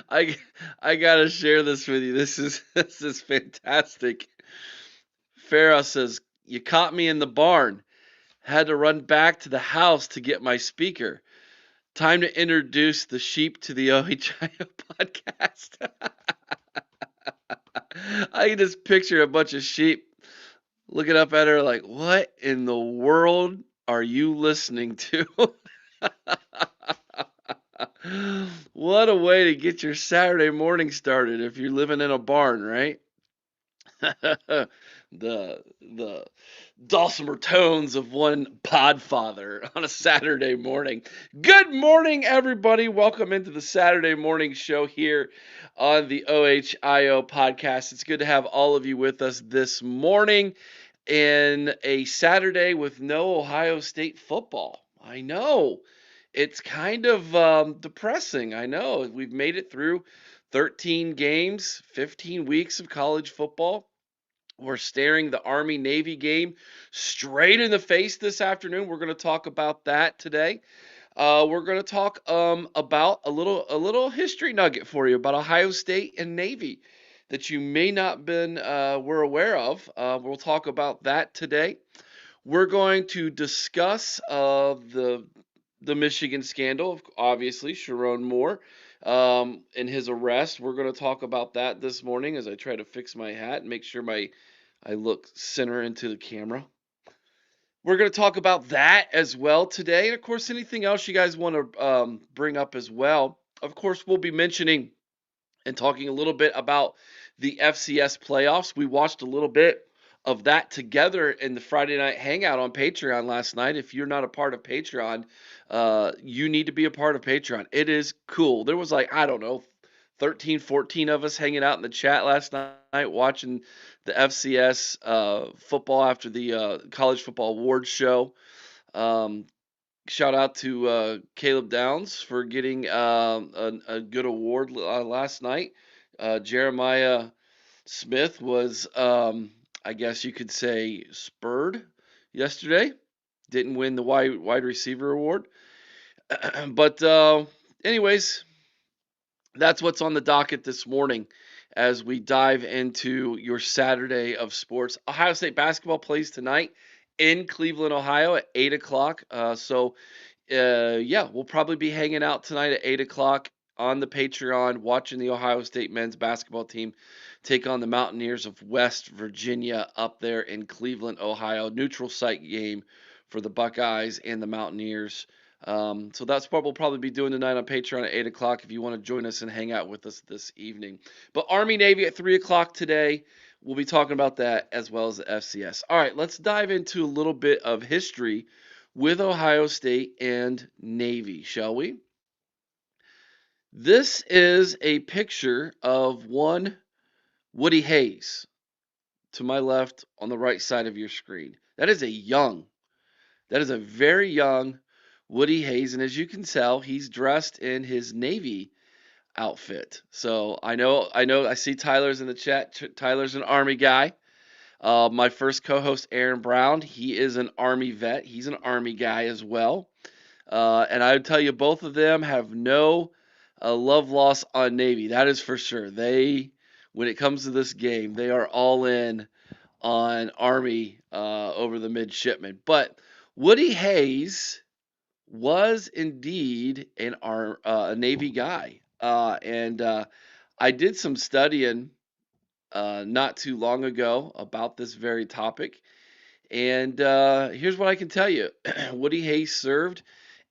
I I gotta share this with you. This is fantastic. Farah says, "You caught me in the barn. Had to run back to the house to get my speaker. Time to introduce the sheep to the OHIO podcast." I can just picture a bunch of sheep looking up at her like, "What in the world are you listening to?" What a way to get your Saturday morning started if you're living in a barn, right? The dulcimer tones of one podfather on a Saturday morning. Good morning, everybody. Welcome into the Saturday morning show here on the OHIO podcast. It's good to have all of you with us this morning in a Saturday with no Ohio State football. I know. It's kind of depressing. I know. We've made it through 13 games, 15 weeks of college football. We're staring the Army Navy game straight in the face this afternoon. We're going to talk about that today. We're going to talk about a little history nugget for you about Ohio State and Navy that you may not been were aware of. We'll talk about that today. We're going to discuss the Michigan scandal, obviously Sharon Moore, and his arrest. We're going to talk about that this morning as I try to fix my hat and make sure I look center into the camera. We're going to talk about that as well today. And of course, anything else you guys want to bring up as well. Of course, we'll be mentioning and talking a little bit about the FCS playoffs. We watched a little bit of that together in the Friday night hangout on Patreon last night. If you're not a part of Patreon, you need to be a part of Patreon. It is cool. There was like, I don't know, 13, 14 of us hanging out in the chat last night watching the FCS football after the college football awards show. Um, Shout out to Caleb Downs for getting a good award last night. Jeremiah Smith was, I guess you could say, spurred yesterday. Didn't win the wide receiver award, but anyways, that's what's on the docket this morning as we dive into your Saturday of sports. Ohio State basketball plays tonight in Cleveland, Ohio at 8 o'clock. Yeah, we'll probably be hanging out tonight at 8 o'clock on the Patreon, watching the Ohio State men's basketball team take on the Mountaineers of West Virginia up there in Cleveland, Ohio. Neutral site game for the Buckeyes and the Mountaineers. So that's what we'll probably be doing tonight on Patreon at 8 o'clock if you want to join us and hang out with us this evening. But Army Navy at 3 o'clock today. We'll be talking about that as well as the FCS. All right, let's dive into a little bit of history with Ohio State and Navy, shall we? This is a picture of one Woody Hayes to my left on the right side of your screen. That is a very young Woody Hayes, and as you can tell, he's dressed in his Navy outfit. So I see Tyler's in the chat. Tyler's an Army guy. My first co-host, Aaron Brown, he is an Army vet. He's an Army guy as well. And I would tell you, both of them have no love loss on Navy. That is for sure. When it comes to this game, they are all in on Army over the midshipmen. But Woody Hayes was indeed a Navy guy, and I did some studying not too long ago about this very topic. And here's what I can tell you: Woody Hayes served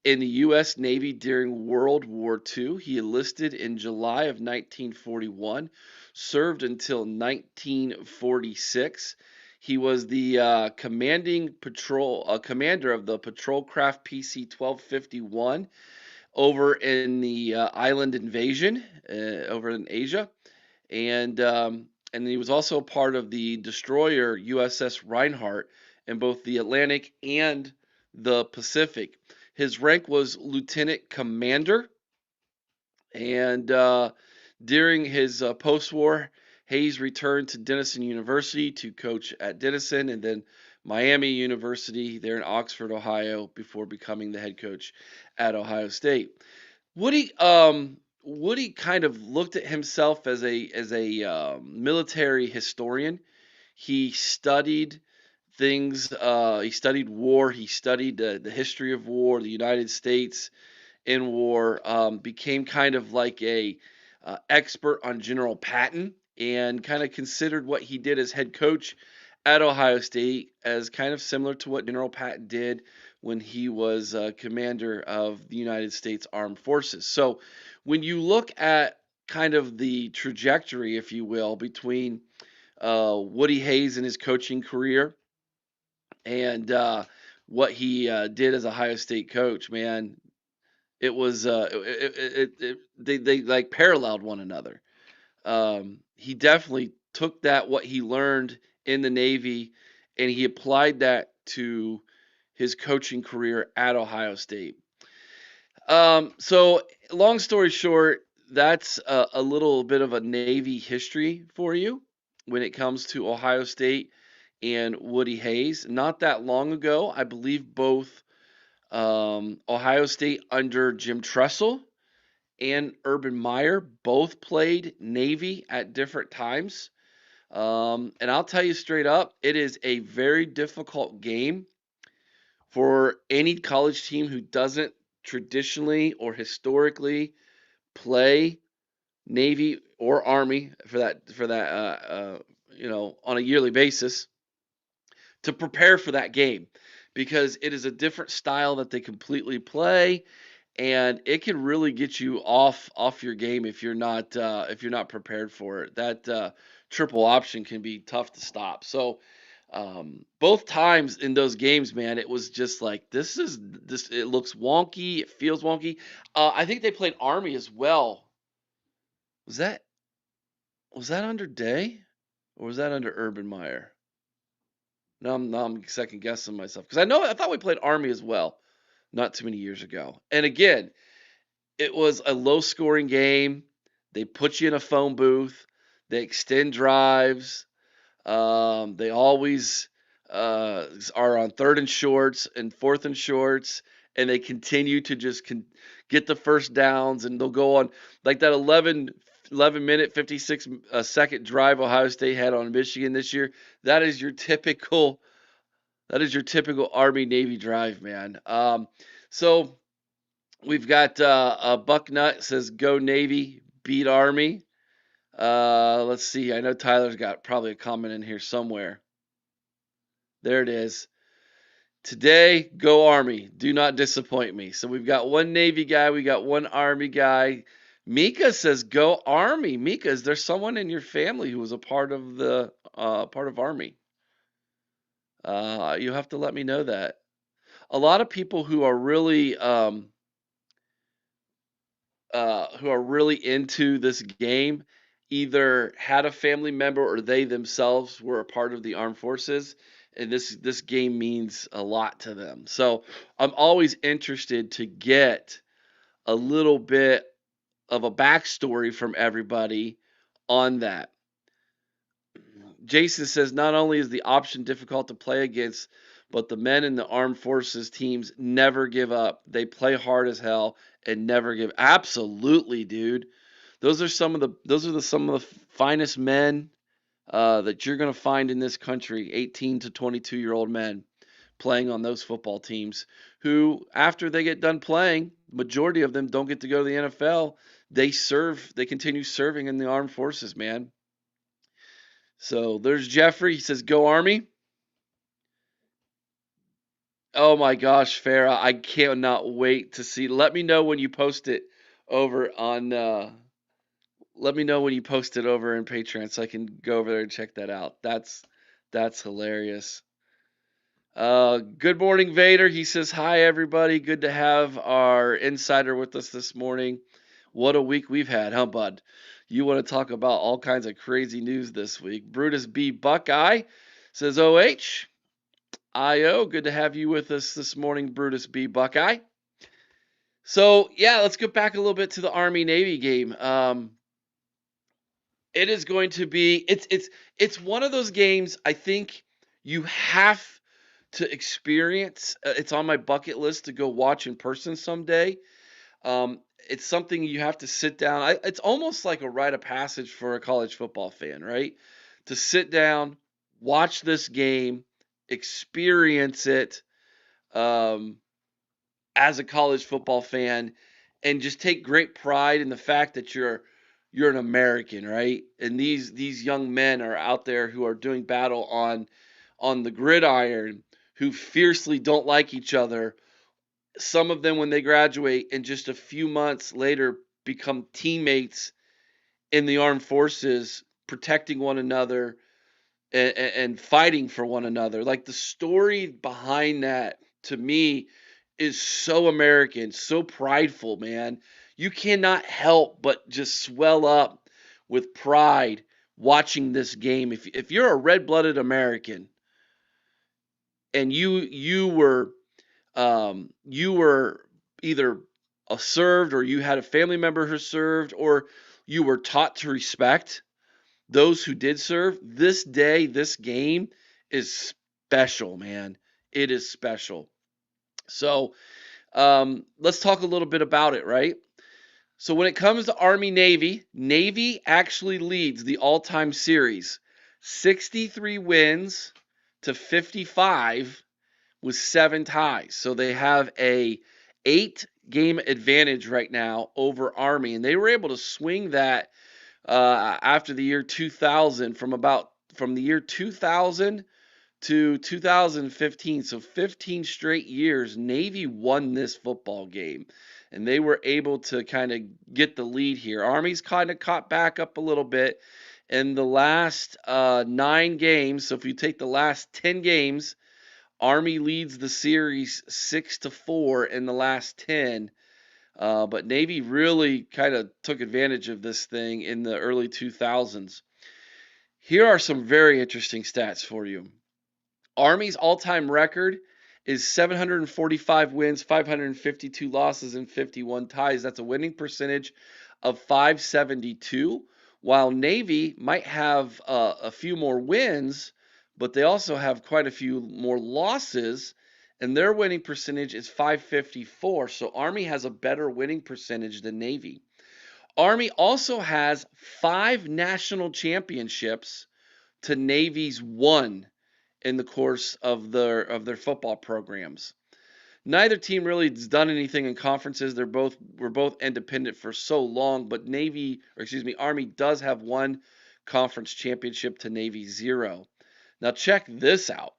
in the U.S. Navy during World War II. He enlisted in July of 1941, served until 1946. He was the commander of the patrol craft PC-1251 over in the island invasion over in Asia, and he was also part of the destroyer USS Reinhardt in both the Atlantic and the Pacific. His rank was lieutenant commander, and during his post-war, Hayes returned to Denison University to coach at Denison and then Miami University there in Oxford, Ohio, before becoming the head coach at Ohio State. Woody kind of looked at himself as a military historian. He studied things. He studied war. He studied the history of war, the United States in war. Became kind of like a expert on General Patton, and kind of considered what he did as head coach at Ohio State as kind of similar to what General Patton did when he was commander of the United States Armed Forces. So when you look at kind of the trajectory, if you will, between Woody Hayes and his coaching career and what he did as a Ohio State coach, man, it was they like paralleled one another. He definitely took that what he learned in the Navy and he applied that to his coaching career at Ohio State. So long story short, that's a little bit of a Navy history for you when it comes to Ohio State and Woody Hayes. Not that long ago, I believe both Ohio State under Jim Tressel and Urban Meyer both played Navy at different times. And I'll tell you straight up, it is a very difficult game for any college team who doesn't traditionally or historically play Navy or Army for that on a yearly basis to prepare for that game because it is a different style that they completely play and it can really get you off your game if you're not prepared for it. That triple option can be tough to stop. So both times in those games, man, it was just like this. It looks wonky. It feels wonky. I think they played Army as well. Was that was that under Day or was that under Urban Meyer? No, I'm second guessing myself because I thought we played Army as well, not too many years ago. And again, it was a low scoring game. They put you in a phone booth. They extend drives. They always are on third and shorts and fourth and shorts, and they continue to just get the first downs, and they'll go on like that 11 minute 56 second drive Ohio State had on Michigan this year. That is your typical Army Navy drive, man. So we've got Bucknut says go Navy, beat Army. Let's see. I know Tyler's got probably a comment in here somewhere. There it is. Today, go Army. Do not disappoint me. So we've got one Navy guy, we got one Army guy. Mika says go Army. Mika, is there someone in your family who was a part of the part of Army? You have to let me know that. A lot of people who are really into this game either had a family member or they themselves were a part of the armed forces, and this game means a lot to them. So I'm always interested to get a little bit of a backstory from everybody on that. Jason says not only is the option difficult to play against, but the men in the armed forces teams never give up. They play hard as hell and never give. Absolutely, dude. Some of the finest men that you're going to find in this country. 18 to 22-year-old men playing on those football teams who, after they get done playing, majority of them don't get to go to the NFL. They continue serving in the armed forces, man. So there's Jeffrey. He says, "Go Army." Oh my gosh, Farah, I cannot wait to see. Let me know when you post it over on. Let me know when you post it over in Patreon so I can go over there and check that out. That's hilarious. Good morning, Vader. He says, "Hi everybody. Good to have our insider with us this morning. What a week we've had, huh, bud? You want to talk about all kinds of crazy news this week." Brutus B. Buckeye says, "OH, IO, good to have you with us this morning, Brutus B. Buckeye." So yeah, let's get back a little bit to the Army Navy game. It is going to be it's one of those games I think you have to experience. It's on my bucket list to go watch in person someday. it's something you have to sit down. It's almost like a rite of passage for a college football fan, right? To sit down, watch this game, experience it um, as a college football fan, and just take great pride in the fact that you're an American, right? And these young men are out there who are doing battle on the gridiron, who fiercely don't like each other. Some of them, when they graduate and just a few months later become teammates in the armed forces, protecting one another and fighting for one another. Like the story behind that to me is so American, so prideful, man. You cannot help but just swell up with pride watching this game. If you're a red-blooded American and you were either served, or you had a family member who served, or you were taught to respect those who did serve, this day, this game is special, man. It is special. So let's talk a little bit about it, right? So when it comes to Army Navy, Navy actually leads the all-time series, 63 wins to 55 with 7 ties. So they have a 8-game advantage right now over Army, and they were able to swing that after the year 2000, from the year 2000 to 2015. So 15 straight years, Navy won this football game, and they were able to kind of get the lead here. Army's kind of caught back up a little bit in the last 9 games. So if you take the last 10 games, Army leads the series 6-4 in the last 10. But Navy really kind of took advantage of this thing in the early 2000s. Here are some very interesting stats for you. Army's all-time record is 745 wins, 552 losses, and 51 ties. That's a winning percentage of 572. While Navy might have a few more wins, but they also have quite a few more losses, and their winning percentage is 554. So Army has a better winning percentage than Navy. Army also has 5 national championships to Navy's 1 in the course of their football programs. Neither team really has done anything in conferences. Were both independent for so long, but Army does have 1 conference championship to Navy 0. Now check this out.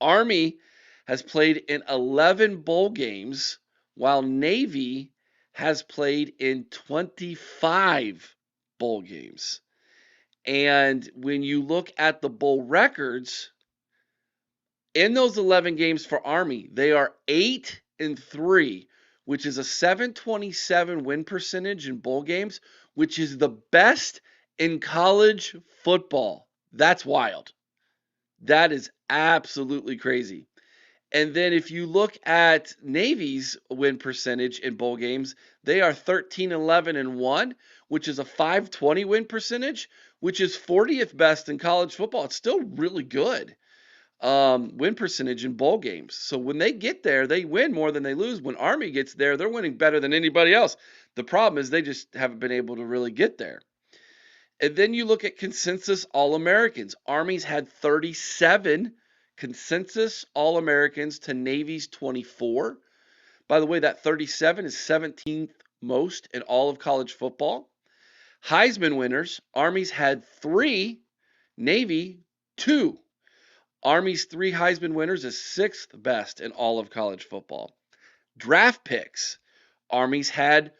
Army has played in 11 bowl games, while Navy has played in 25 bowl games. And when you look at the bowl records, in those 11 games for Army, they are 8-3, which is a 727 win percentage in bowl games, which is the best in college football. That's wild. That is absolutely crazy. And then if you look at Navy's win percentage in bowl games, they are 13-11-1, which is a 520 win percentage, which is 40th best in college football. It's still really good win percentage in bowl games. So when they get there, they win more than they lose. When Army gets there, they're winning better than anybody else. The problem is they just haven't been able to really get there. And then you look at consensus All-Americans. Army's had 37 consensus All-Americans to Navy's 24. By the way, that 37 is 17th most in all of college football. Heisman winners, Army's had 3, Navy 2. Army's 3 Heisman winners is 6th best in all of college football. Draft picks, Army's had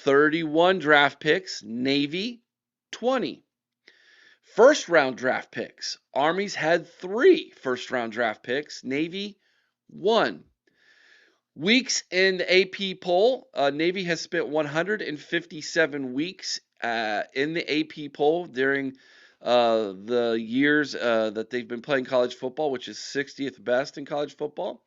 31 draft picks, Navy 20. First round draft picks, Army's had 3 first round draft picks, Navy 1. Weeks in the AP poll, Navy has spent 157 weeks in the AP poll during the years that they've been playing college football, which is 60th best in college football.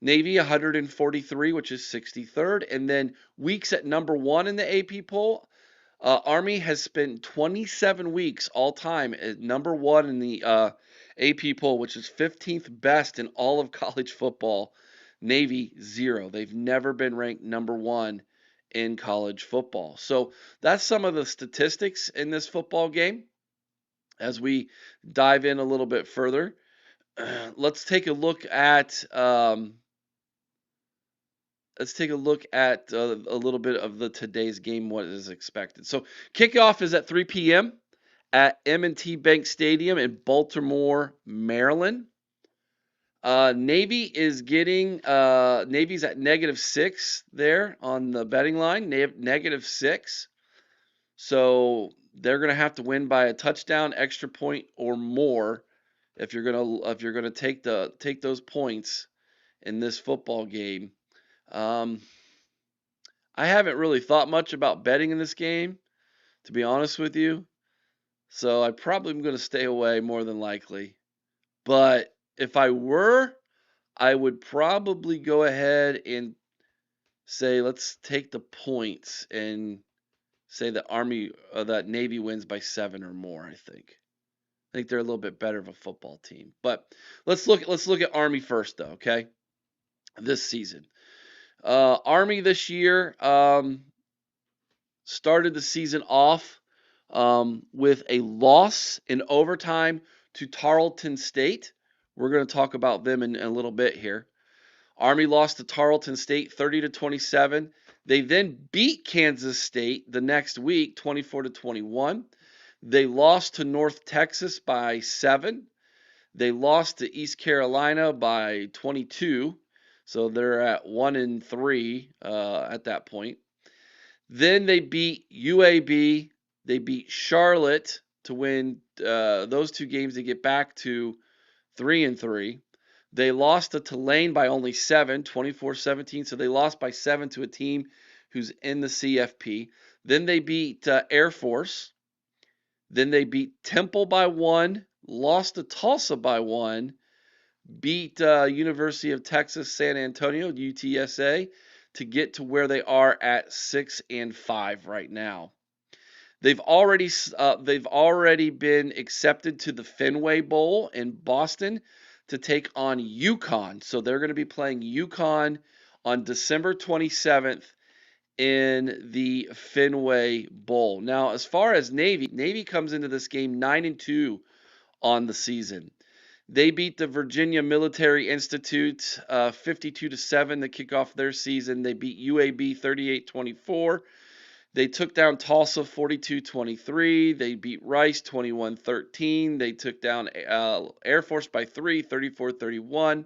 Navy 143, which is 63rd. And then weeks at number 1 in the AP poll, Army has spent 27 weeks all time at number 1 in the AP poll, which is 15th best in all of college football. Navy 0. They've never been ranked number 1 in college football. So that's some of the statistics in this football game. As we dive in a little bit further, let's take a look at a little bit of the today's game, what is expected. So kickoff is at 3 p.m. at M&T Bank Stadium in Baltimore, Maryland. Navy is getting Navy's at -6 there on the betting line, -6. So they're going to have to win by a touchdown, extra point, or more if you're gonna take those points in this football game. Um, I haven't really thought much about betting in this game, to be honest with you. So I probably am going to stay away more than likely. But if I were, I would probably go ahead and say let's take the points and say that Navy wins by 7 or more. I think they're a little bit better of a football team. But let's look at Army first, though. Okay, this season, Army this year started the season off with a loss in overtime to Tarleton State. We're going to talk about them in a little bit here. Army lost to Tarleton State 30-27. They then beat Kansas State the next week 24-21. They lost to North Texas by 7. They lost to East Carolina by 22. So they're at 1-3 at that point. Then they beat UAB. They beat Charlotte to win those 2 games to get back to 3-3. They lost to Tulane by only 7, 24-17. So they lost by 7 to a team who's in the CFP. Then they beat Air Force. Then they beat Temple by 1, lost to Tulsa by 1, beat University of Texas San Antonio, UTSA, to get to where they are at 6-5 right now. They've already been accepted to the Fenway Bowl in Boston to take on UConn. So they're going to be playing UConn on December 27th in the Fenway Bowl. Now, as far as Navy comes into this game 9-2 on the season. They beat the Virginia Military Institute 52-7 to kick off their season. They beat UAB 38-24. They took down Tulsa 42-23. They beat Rice 21-13. They took down Air Force by 3, 34-31.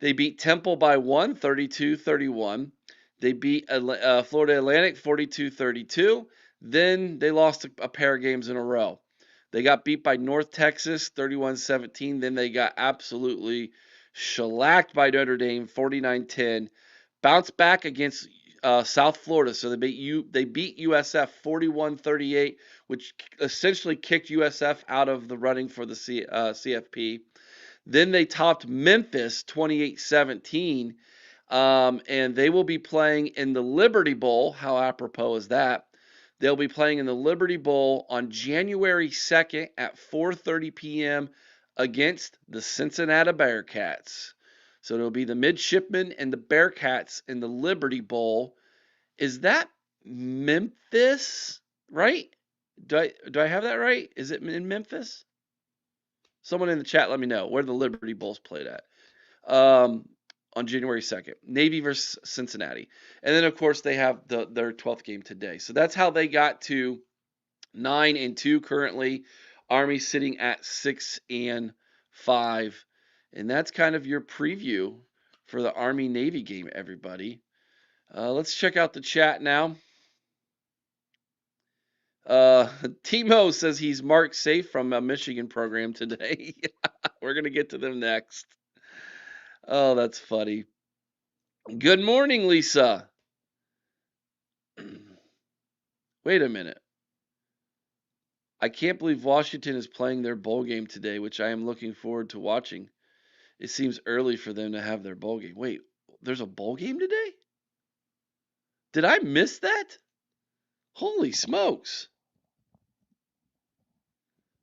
They beat Temple by 1, 32-31. They beat Florida Atlantic 42-32. Then they lost a pair of games in a row. They got beat by North Texas 31-17. Then they got absolutely shellacked by Notre Dame 49-10. Bounced back against South Florida. So they beat USF 41-38, which essentially kicked USF out of the running for the CFP. Then they topped Memphis 28-17. And they will be playing in the Liberty Bowl. How apropos is that? They'll be playing in the Liberty Bowl on January 2nd at 4:30 p.m. against the Cincinnati Bearcats. So it'll be the Midshipmen and the Bearcats in the Liberty Bowl. Is that Memphis, right? Do I have that right? Is it in Memphis? Someone in the chat let me know where the Liberty Bowl's played at. On January 2nd. Navy versus Cincinnati. And then, of course, they have their 12th game today. So that's how they got to 9-2 currently. Army sitting at 6-5. And that's kind of your preview for the Army-Navy game, everybody. Let's check out the chat now. Timo says he's marked safe from a Michigan program today. We're going to get to them next. Oh, that's funny. Good morning, Lisa. Wait a minute. I can't believe Washington is playing their bowl game today, which I am looking forward to watching. It seems early for them to have their bowl game. Wait, there's a bowl game today? Did I miss that? Holy smokes.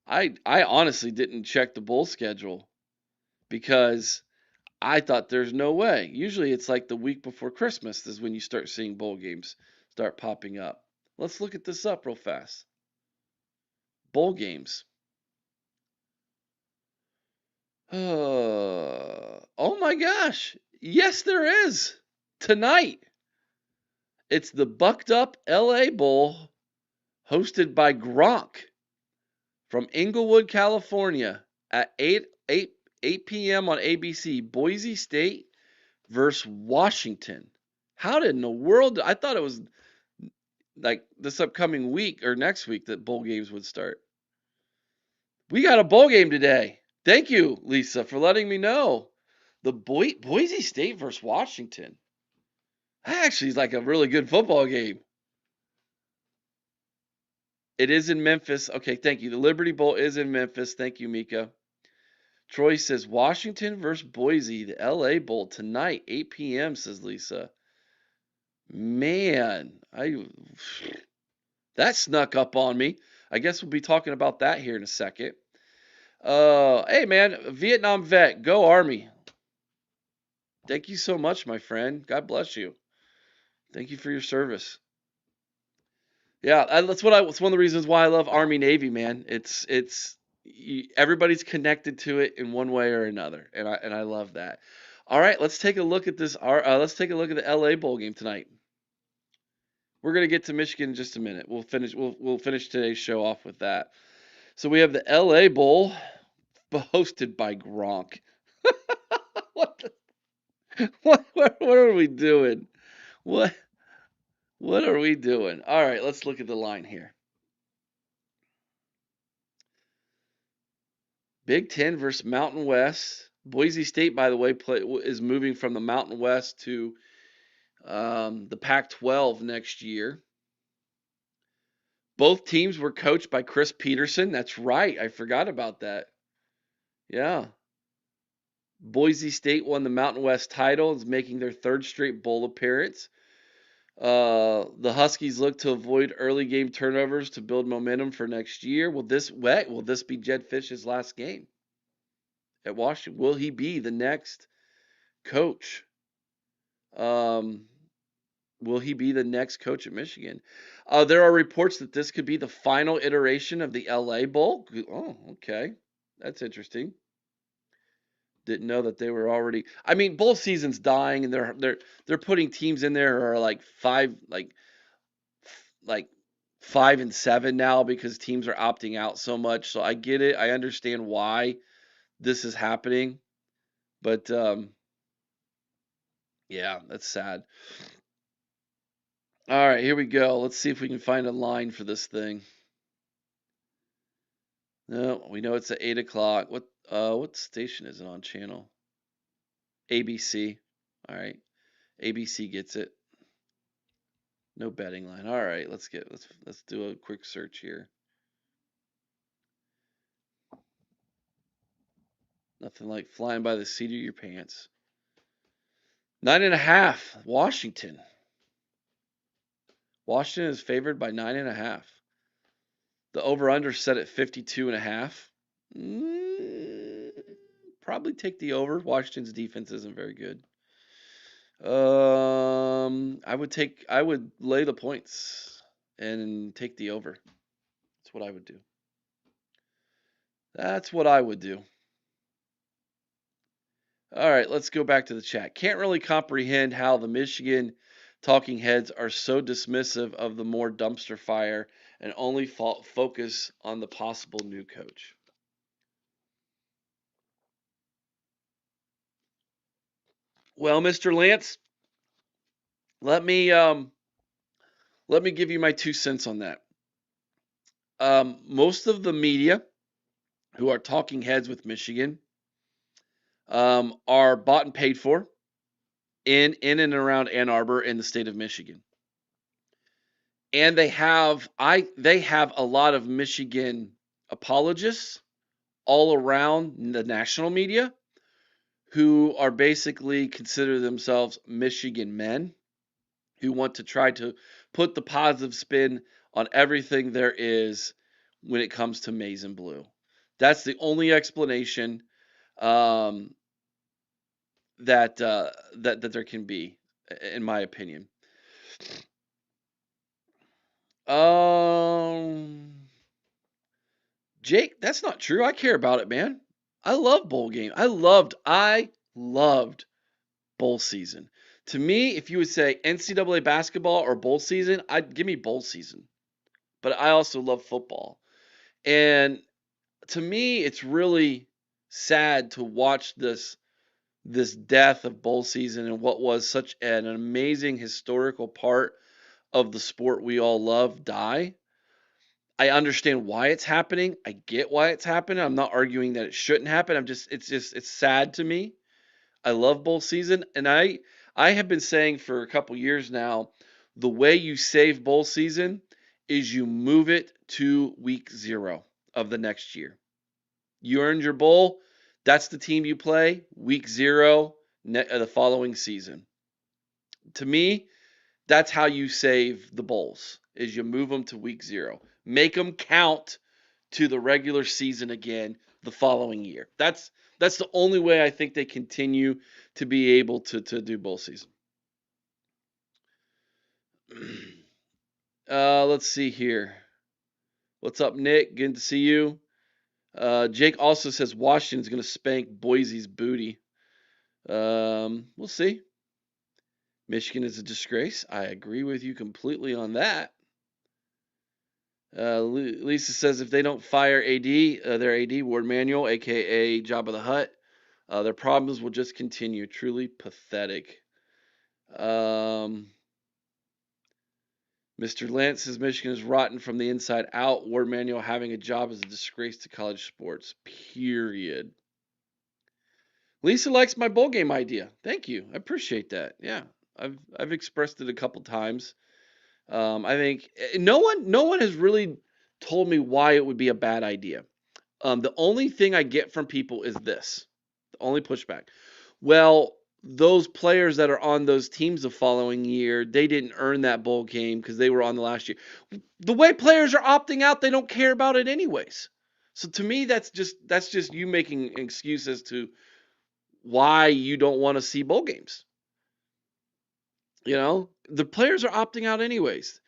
I honestly didn't check the bowl schedule because I thought there's no way. Usually it's like the week before Christmas is when you start seeing bowl games start popping up. Let's look at this up real fast. Bowl games. Oh my gosh. Yes, there is. Tonight. It's the Bucked Up LA Bowl hosted by Gronk from Inglewood, California at 8 p.m. on ABC. Boise State versus Washington. How did in the world? I thought it was like this upcoming week or next week that bowl games would start. We got a bowl game today. Thank you, Lisa, for letting me know. The Boise State versus Washington. That actually is like a really good football game. It is in Memphis. Okay, thank you. The Liberty Bowl is in Memphis. Thank you, Mika. Troy says Washington versus Boise, the LA Bowl tonight, 8 p.m., says Lisa. Man, that snuck up on me. I guess we'll be talking about that here in a second. Hey man, Vietnam vet, go Army. Thank you so much, my friend. God bless you. Thank you for your service. Yeah, it's one of the reasons why I love Army Navy, man. Everybody's connected to it in one way or another, and I love that. All right, let's take a look at this. Let's take a look at the LA Bowl game tonight. We're gonna get to Michigan in just a minute. We'll finish today's show off with that. So we have the LA Bowl, hosted by Gronk. What are we doing? What are we doing? All right, let's look at the line here. Big Ten versus Mountain West. Boise State, by the way, is moving from the Mountain West to the Pac-12 next year. Both teams were coached by Chris Petersen. That's right. I forgot about that. Yeah. Boise State won the Mountain West title and is making their third straight bowl appearance. The Huskies look to avoid early game turnovers to build momentum for next year. Will this be Jedd Fisch's last game at Washington? Will he be the next coach? Will he be the next coach at Michigan? There are reports that this could be the final iteration of the LA Bowl. Oh, okay. That's interesting. Didn't know that they were already. I mean, bowl season's dying, and they're putting teams in there who are like 5-7 now because teams are opting out so much. So I get it. I understand why this is happening, but yeah, that's sad. All right, here we go. Let's see if we can find a line for this thing. No, we know it's at 8 o'clock. What station is it on channel? ABC. All right. ABC gets it. No betting line. All right, let's do a quick search here. Nothing like flying by the seat of your pants. 9.5. Washington. Washington is favored by 9.5. The over/under set at 52.5. Probably take the over. Washington's defense isn't very good. I would lay the points and take the over. That's what I would do. That's what I would do. All right, let's go back to the chat. Can't really comprehend how the Michigan talking heads are so dismissive of the more dumpster fire and only focus on the possible new coach. Well, Mr. Lance, let me give you my 2 cents on that. Most of the media who are talking heads with Michigan are bought and paid for in and around Ann Arbor in the state of Michigan. And they have a lot of Michigan apologists all around the national media who are basically consider themselves Michigan men who want to try to put the positive spin on everything there is when it comes to maize and blue. That's the only explanation that there can be, in my opinion. Um, Jake, that's not true. I care about it, man. I love bowl game. I loved bowl season. To me, if you would say NCAA basketball or bowl season, I'd give me bowl season. But I also love football. And to me, it's really sad to watch this death of bowl season and what was such an amazing historical part of the sport we all love die. I understand why it's happening. I get why it's happening. I'm not arguing that it shouldn't happen. It's sad to me. I love bowl season, and I have been saying for a couple years now, the way you save bowl season is you move it to week 0 of the next year. You earned your bowl. That's the team you play week 0 the following season. To me, that's how you save the bowls is you move them to week 0. Make them count to the regular season again the following year. That's the only way I think they continue to be able to do bowl season. Let's see here. What's up, Nick? Good to see you. Jake also says Washington's going to spank Boise's booty. We'll see. Michigan is a disgrace. I agree with you completely on that. Lisa says if they don't fire AD, their AD, Ward Manuel, a.k.a. Jabba the Hutt, their problems will just continue. Truly pathetic. Mr. Lance says Michigan is rotten from the inside out. Ward Manuel having a job is a disgrace to college sports, period. Lisa likes my bowl game idea. Thank you. I appreciate that. Yeah, I've expressed it a couple times. I think no one has really told me why it would be a bad idea. The only thing I get from people is this. The only pushback. Well, those players that are on those teams the following year, they didn't earn that bowl game because they were on the last year. The way players are opting out, they don't care about it anyways. So to me, that's just you making excuses to why you don't want to see bowl games. You know, the players are opting out anyways.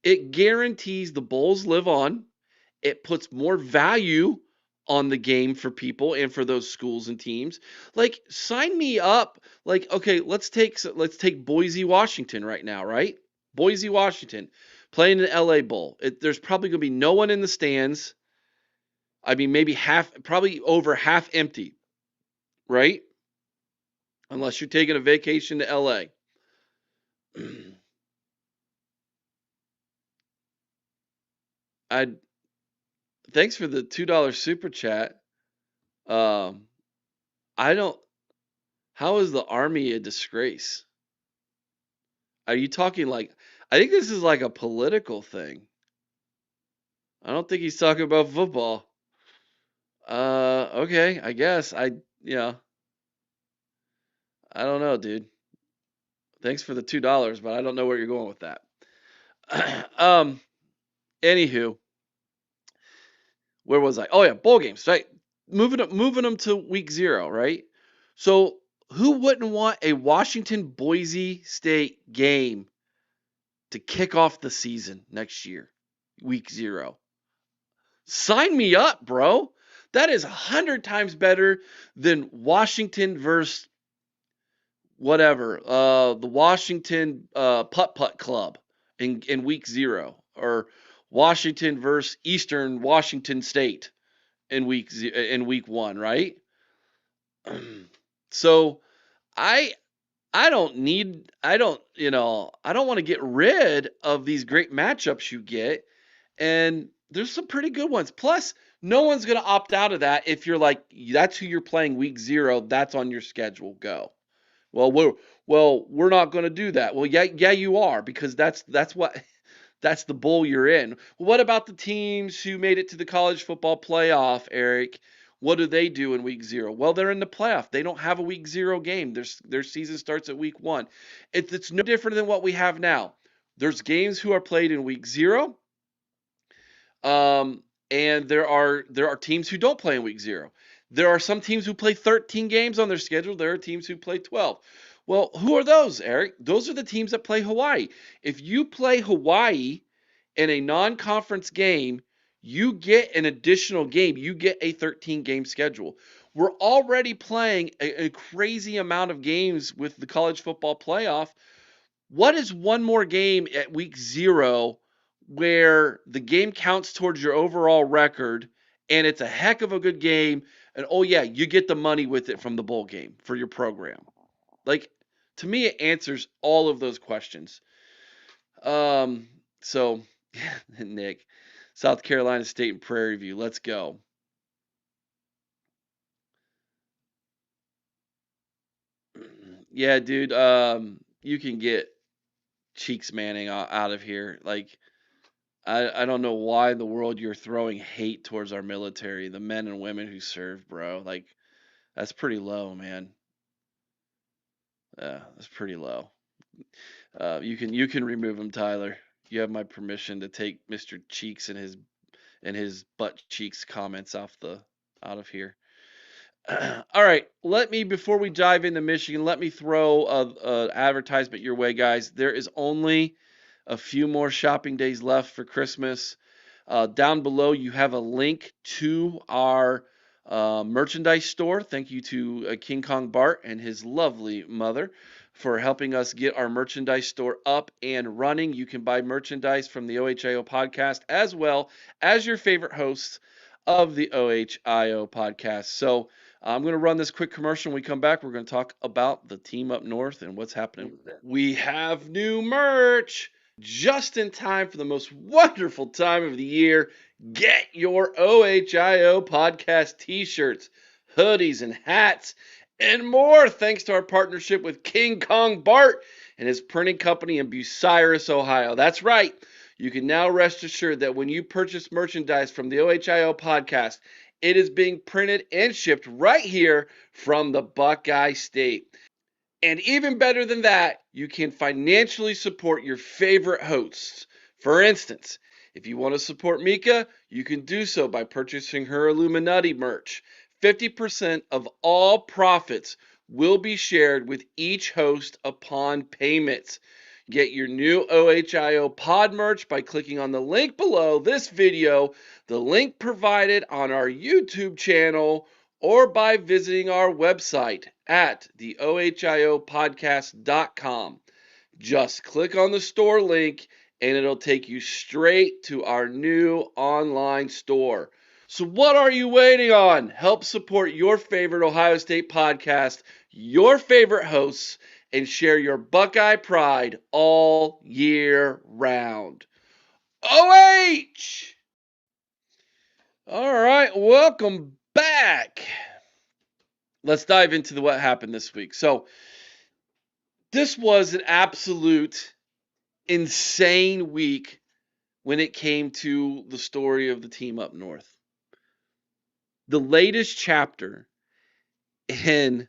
It guarantees the bowls live on. It puts more value on the game for people and for those schools and teams. Like, sign me up. Like, okay, let's take Boise, Washington right now, right? Boise, Washington, playing an LA Bowl. There's probably going to be no one in the stands. I mean, maybe probably over half empty, right? Unless you're taking a vacation to LA. Thanks for the $2 super chat. I don't. How is the Army a disgrace? Are you talking like? I think this is like a political thing. I don't think he's talking about football. Okay, I guess yeah. I don't know, dude. Thanks for the $2, but I don't know where you're going with that. Anywho, where was I? Oh yeah, bowl games, right? Moving them to week 0, right? So who wouldn't want a Washington Boise State game to kick off the season next year, week 0? Sign me up, bro. That is 100 times better than Washington versus whatever, the Washington Putt-Putt Club in week 0, or Washington versus Eastern Washington State in week 1, right? So I don't want to get rid of these great matchups you get, and there's some pretty good ones. Plus, no one's going to opt out of that if you're like, that's who you're playing week 0, that's on your schedule, go. Well, we're not going to do that. Well, yeah, you are, because that's the bowl you're in. What about the teams who made it to the college football playoff, Eric? What do they do in week 0? Well, they're in the playoff. They don't have a week 0 game. Their season starts at week 1. It's no different than what we have now. There's games who are played in week 0. And there are teams who don't play in week 0. There are some teams who play 13 games on their schedule. There are teams who play 12. Well, who are those, Eric? Those are the teams that play Hawaii. If you play Hawaii in a non-conference game, you get an additional game. You get a 13-game schedule. We're already playing a crazy amount of games with the college football playoff. What is one more game at week 0 where the game counts towards your overall record and it's a heck of a good game, and oh yeah, you get the money with it from the bowl game for your program? Like, to me, it answers all of those questions. So Nick, South Carolina State and Prairie View, let's go. Yeah, dude. You can get Cheeks Manning out of here. Like, I don't know why in the world you're throwing hate towards our military, the men and women who serve, bro. Like, that's pretty low, man. That's pretty low. You can remove him, Tyler. You have my permission to take Mr. Cheeks and his butt cheeks comments out of here. All right, before we dive into Michigan, let me throw a advertisement your way, guys. There is only a few more shopping days left for Christmas. Down below, you have a link to our merchandise store. Thank you to King Kong Bart and his lovely mother for helping us get our merchandise store up and running. You can buy merchandise from the OHIO podcast as well as your favorite hosts of the OHIO podcast. So I'm going to run this quick commercial. When we come back, we're going to talk about the team up north and what's happening with it. We have new merch just in time for the most wonderful time of the year. Get your OHIO podcast t-shirts, hoodies, and hats, and more thanks to our partnership with King Kong Bart and his printing company in Bucyrus, Ohio. That's right. You can now rest assured that when you purchase merchandise from the OHIO podcast, it is being printed and shipped right here from the Buckeye State. And even better than that, you can financially support your favorite hosts. For instance, if you want to support Mika, you can do so by purchasing her Illuminati merch. 50% of all profits will be shared with each host upon payments. Get your new OHIO pod merch by clicking on the link below this video, the link provided on our YouTube channel, or by visiting our website at theohiopodcast.com. Just click on the store link and it'll take you straight to our new online store. So what are you waiting on? Help support your favorite Ohio State podcast, your favorite hosts, and share your Buckeye pride all year round. OH! All right, welcome back. Let's dive into what happened this week. So this was an absolute insane week when it came to the story of the team up north. The latest chapter in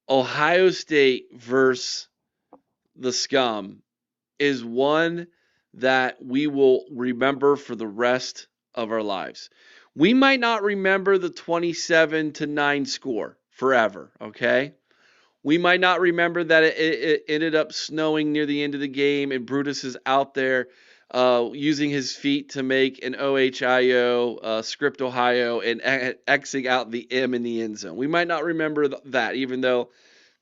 Ohio State versus the Scum is one that we will remember for the rest of our lives. We might not remember the 27-9 score forever, okay? We might not remember that it ended up snowing near the end of the game and Brutus is out there using his feet to make an OHIO script Ohio and Xing out the M in the end zone. We might not remember that, even though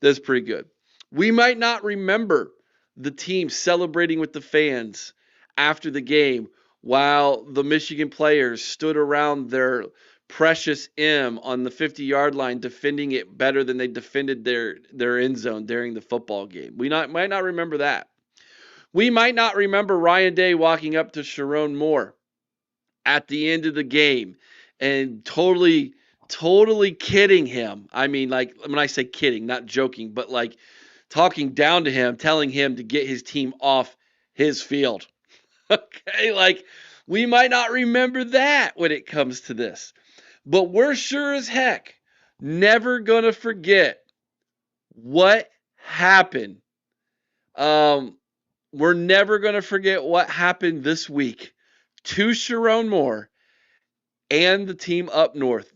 that's pretty good. We might not remember the team celebrating with the fans after the game while the Michigan players stood around their precious M on the 50-yard line defending it better than they defended their end zone during the football game. We might not remember that. We might not remember Ryan Day walking up to Sharon Moore at the end of the game and totally kidding him. I mean, like, when I say kidding, not joking, but like talking down to him, telling him to get his team off his field. Okay, like, we might not remember that when it comes to this. But we're sure as heck never going to forget what happened. We're never going to forget what happened this week to Sharon Moore and the team up north.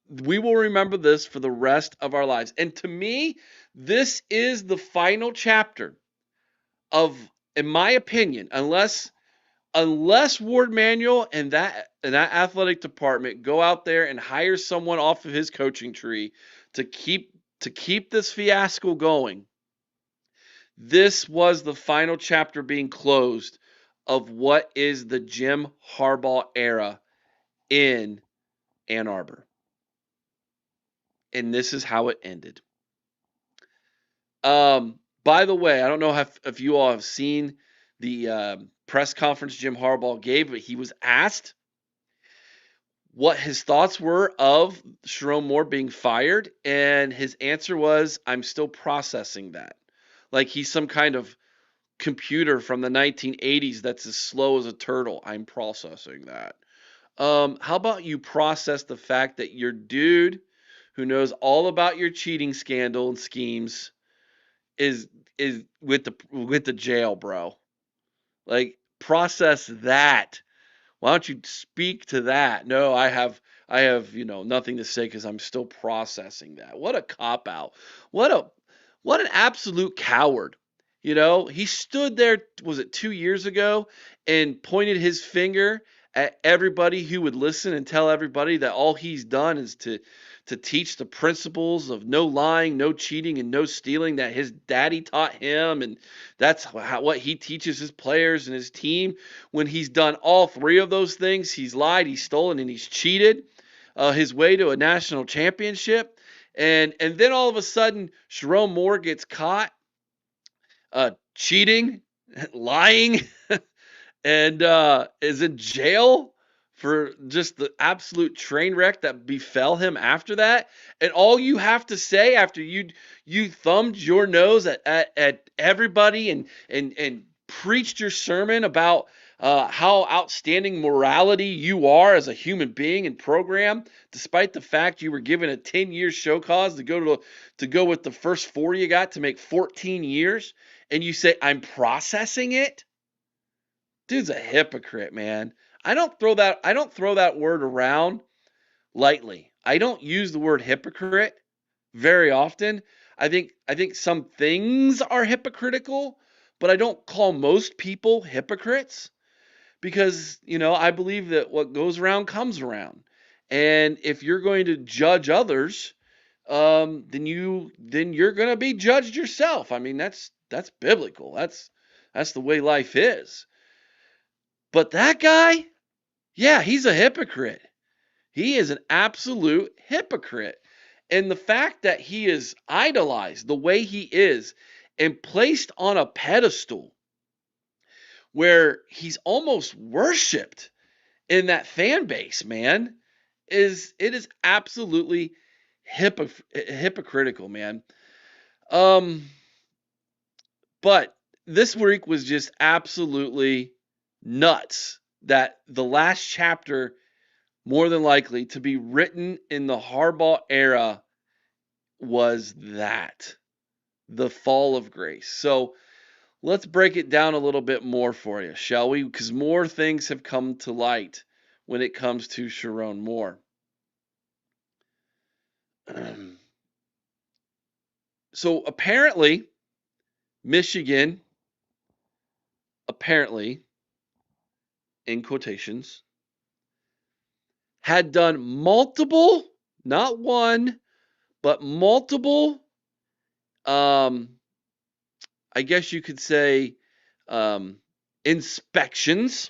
We will remember this for the rest of our lives. And to me, this is the final chapter of, in my opinion, unless unless Ward Manuel and that athletic department go out there and hire someone off of his coaching tree to keep this fiasco going, this was the final chapter being closed of what is the Jim Harbaugh era in Ann Arbor. And this is how it ended. By the way, I don't know if you all have seen the press conference Jim Harbaugh gave, but he was asked what his thoughts were of Sherrone Moore being fired, and his answer was, "I'm still processing that." Like he's some kind of computer from the 1980s that's as slow as a turtle. I'm processing that. How about you process the fact that your dude who knows all about your cheating scandal and schemes is with the jail, bro? Like process that. Why don't you speak to that? No, I have, nothing to say because I'm still processing that. What a cop out. What a what an absolute coward. He stood there, was it 2 years ago, and pointed his finger at everybody who would listen and tell everybody that all he's done is to teach the principles of no lying, no cheating, and no stealing that his daddy taught him, and that's what he teaches his players and his team. When he's done all three of those things, he's lied, he's stolen, and he's cheated his way to a national championship. And then all of a sudden, Sherrone Moore gets caught cheating, lying, and is in jail for just the absolute train wreck that befell him after that. And all you have to say after you thumbed your nose at everybody and preached your sermon about how outstanding morality you are as a human being and program, despite the fact you were given a 10-year show cause to go with the first 4 you got to make 14 years, and you say, "I'm processing it." Dude's a hypocrite, man. I don't throw that word around lightly. I don't use the word hypocrite very often. I think some things are hypocritical, but I don't call most people hypocrites because, I believe that what goes around comes around. And if you're going to judge others, then you're going to be judged yourself. I mean, that's biblical. That's the way life is. But that guy, yeah, he's a hypocrite. He is an absolute hypocrite. And the fact that he is idolized the way he is and placed on a pedestal where he's almost worshiped in that fan base, man, it is absolutely hypocritical, man. But this week was just absolutely nuts that the last chapter, more than likely to be written in the Harbaugh era, was the fall of grace. So let's break it down a little bit more for you, shall we? Because more things have come to light when it comes to Sherrone Moore. So apparently, Michigan, in quotations, had done multiple, not one, but multiple, I guess you could say, inspections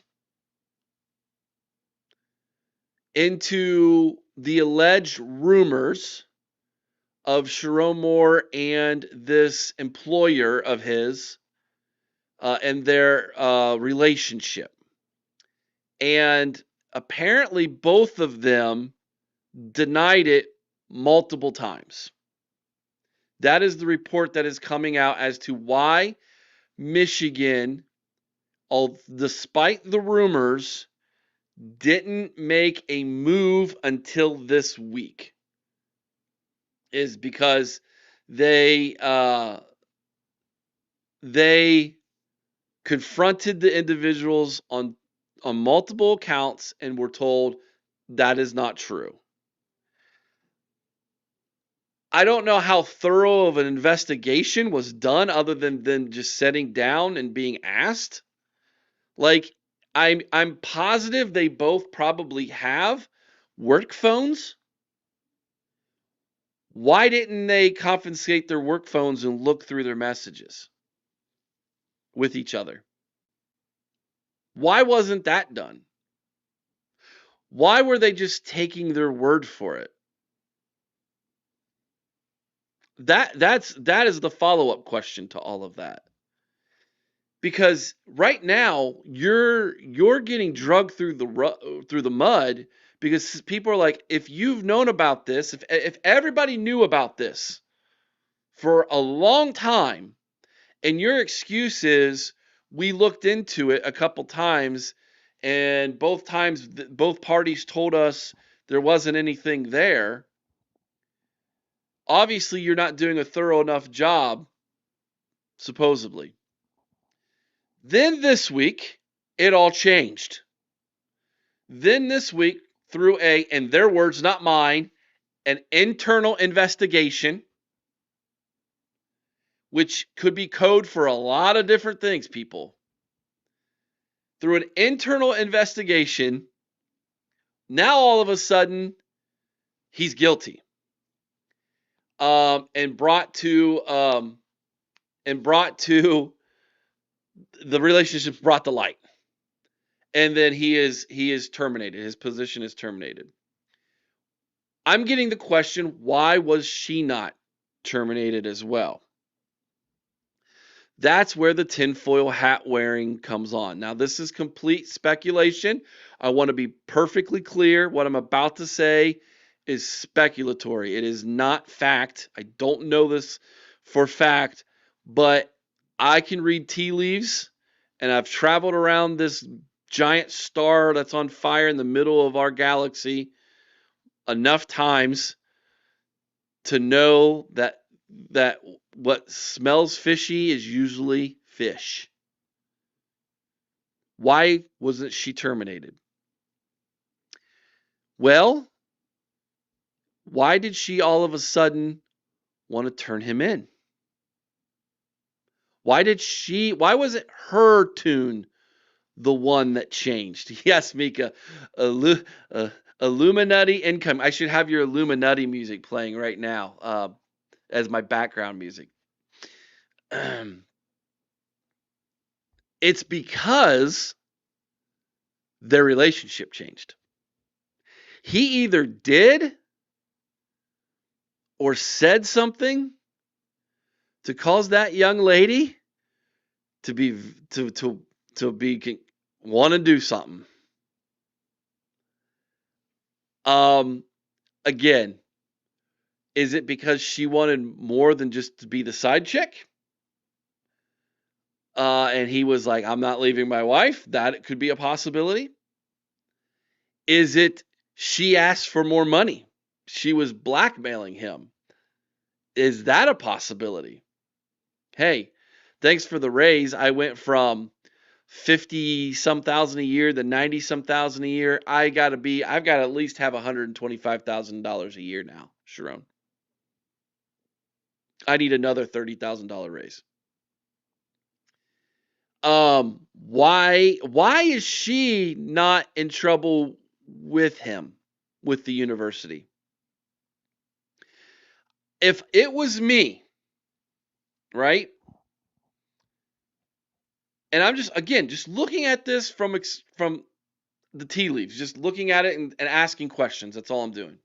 into the alleged rumors of Sherrone Moore and this employer of his and their relationship. And apparently both of them denied it multiple times. That is the report that is coming out as to why Michigan, despite the rumors, didn't make a move until this week. Is because they confronted the individuals on multiple accounts and were told that is not true. I don't know how thorough of an investigation was done other than just sitting down and being asked. Like, I'm positive they both probably have work phones. Why didn't they confiscate their work phones and look through their messages with each other? Why wasn't that done? Why were they just taking their word for it? That is the follow-up question to all of that. Because right now you're getting drugged through the mud because people are like, if you've known about this, if everybody knew about this for a long time, and your excuse is we looked into it a couple times, and both times both parties told us there wasn't anything there. Obviously, you're not doing a thorough enough job, supposedly. Then this week, it all changed. Then this week, through in their words, not mine, an internal investigation, which could be code for a lot of different things, people. Through an internal investigation, now all of a sudden, he's guilty. And brought to the relationship brought to light. And then he is terminated. His position is terminated. I'm getting the question, why was she not terminated as well? That's where the tinfoil hat wearing comes on. Now, this is complete speculation. I want to be perfectly clear. What I'm about to say is speculatory. It is not fact. I don't know this for fact, but I can read tea leaves, and I've traveled around this giant star that's on fire in the middle of our galaxy enough times to know that what smells fishy is usually fish. Why wasn't she terminated? Well, why did she all of a sudden want to turn him in? Why wasn't her tune the one that changed? Yes, Mika, Illuminati income. I should have your Illuminati music playing right now as my background music. It's because their relationship changed. He either did or said something to cause that young lady to want to do something. Again, is it because she wanted more than just to be the side chick? And he was like, I'm not leaving my wife. That could be a possibility. Is it she asked for more money? She was blackmailing him. Is that a possibility? Hey, thanks for the raise. I went from 50 some thousand a year to 90 some thousand a year. I've got to at least have $125,000 a year now, Sharon. I need another $30,000 raise. Why is she not in trouble with him, with the university? If it was me, right? And I'm just looking at this from the tea leaves, just looking at it and asking questions. That's all I'm doing.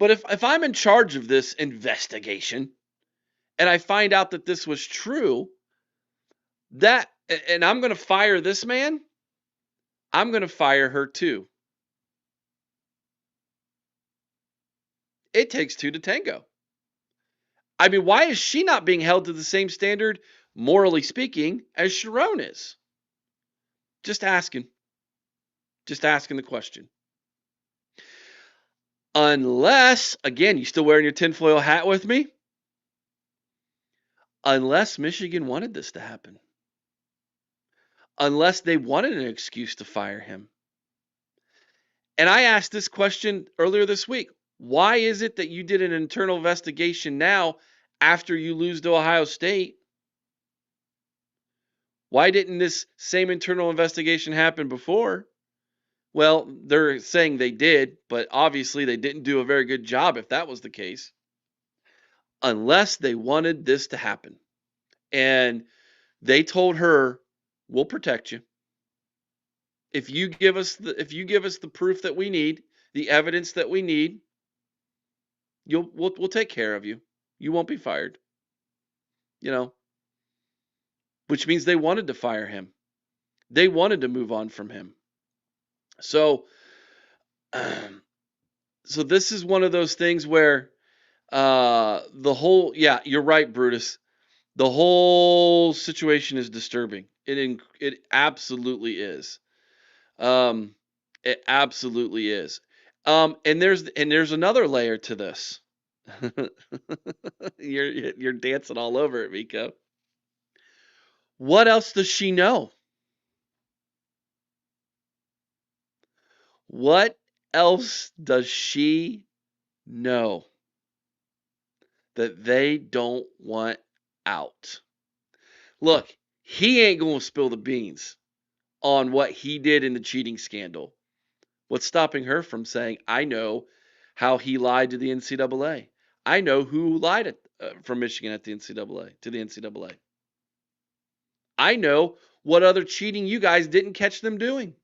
But if I'm in charge of this investigation and I find out that this was true, and I'm going to fire this man, I'm going to fire her too. It takes two to tango. I mean, why is she not being held to the same standard, morally speaking, as Sharon is? Just asking. Just asking the question. Unless, again, you still wearing your tinfoil hat with me? Unless Michigan wanted this to happen. Unless they wanted an excuse to fire him. And I asked this question earlier this week. Why is it that you did an internal investigation now after you lose to Ohio State? Why didn't this same internal investigation happen before? Well, they're saying they did, but obviously they didn't do a very good job if that was the case, unless they wanted this to happen. And they told her, "We'll protect you. If you give us the proof that we need, the evidence that we need, we'll take care of you. You won't be fired." You know, which means they wanted to fire him. They wanted to move on from him. So so this is one of those things where you're right, Brutus. The whole situation is disturbing. It absolutely is. It absolutely is. And there's another layer to this. You're dancing all over it, Miko. What else does she know? What else does she know that they don't want out? Look, he ain't going to spill the beans on what he did in the cheating scandal. What's stopping her from saying, "I know how he lied to the NCAA. I know who lied from Michigan at the NCAA to the NCAA. I know what other cheating you guys didn't catch them doing."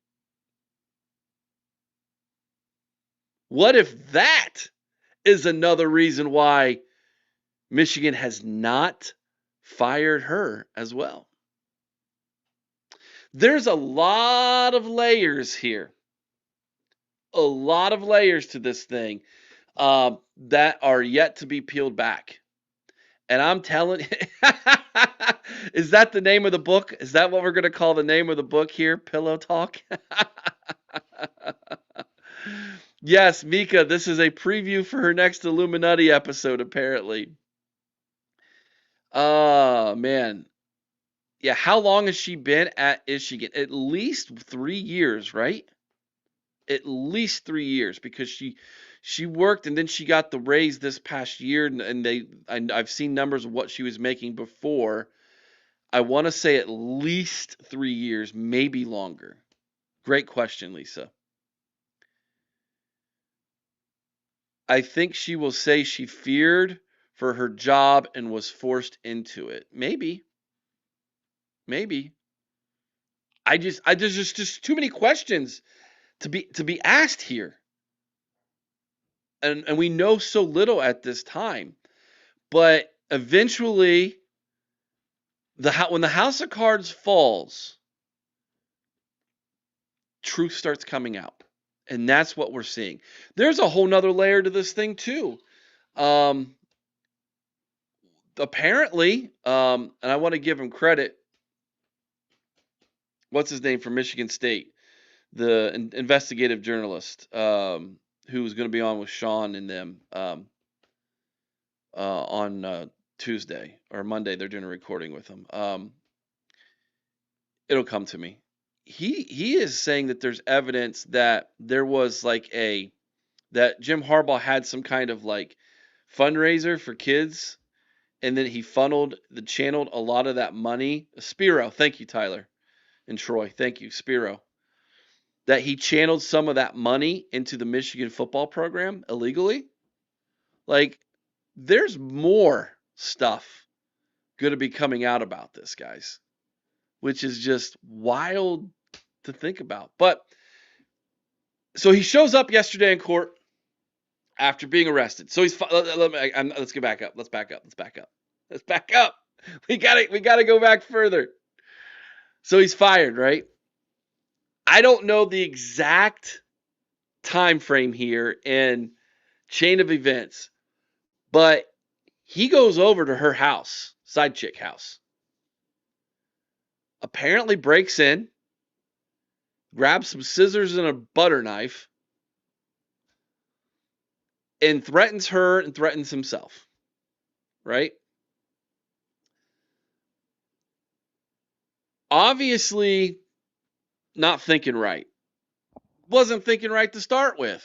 What if that is another reason why Michigan has not fired her as well? There's a lot of layers here. A lot of layers to this thing that are yet to be peeled back. And I'm telling is that the name of the book? Is that what we're going to call the name of the book here? Pillow Talk? Yes, Mika, this is a preview for her next Illuminati episode, apparently. Oh, man. Yeah, how long has she been at Michigan? At least 3 years, right? At least 3 years, because she worked and then she got the raise this past year, and I've seen numbers of what she was making before. I want to say at least 3 years, maybe longer. Great question, Lisa. I think she will say she feared for her job and was forced into it. Maybe. Maybe. There's just too many questions to be asked here. And we know so little at this time. But eventually when the house of cards falls, truth starts coming out. And that's what we're seeing. There's a whole nother layer to this thing too. Apparently, and I want to give him credit. What's his name from Michigan State? The investigative journalist who's going to be on with Sean and them on Tuesday or Monday. They're doing a recording with him. It'll come to me. He is saying that there's evidence that there was that Jim Harbaugh had some kind of like fundraiser for kids, and then he channeled a lot of that money. Spiro, thank you, Tyler and Troy, thank you, Spiro. That he channeled some of that money into the Michigan football program illegally. Like, there's more stuff going to be coming out about this, guys, which is just wild to think about. But so he shows up yesterday in court after being arrested. So let's get back up. Let's back up. We gotta go back further. So he's fired, right? I don't know the exact time frame here and chain of events, but he goes over to her house, side chick house. Apparently breaks in, grabs some scissors and a butter knife, and threatens her and threatens himself. Right? Obviously not thinking right. Wasn't thinking right to start with.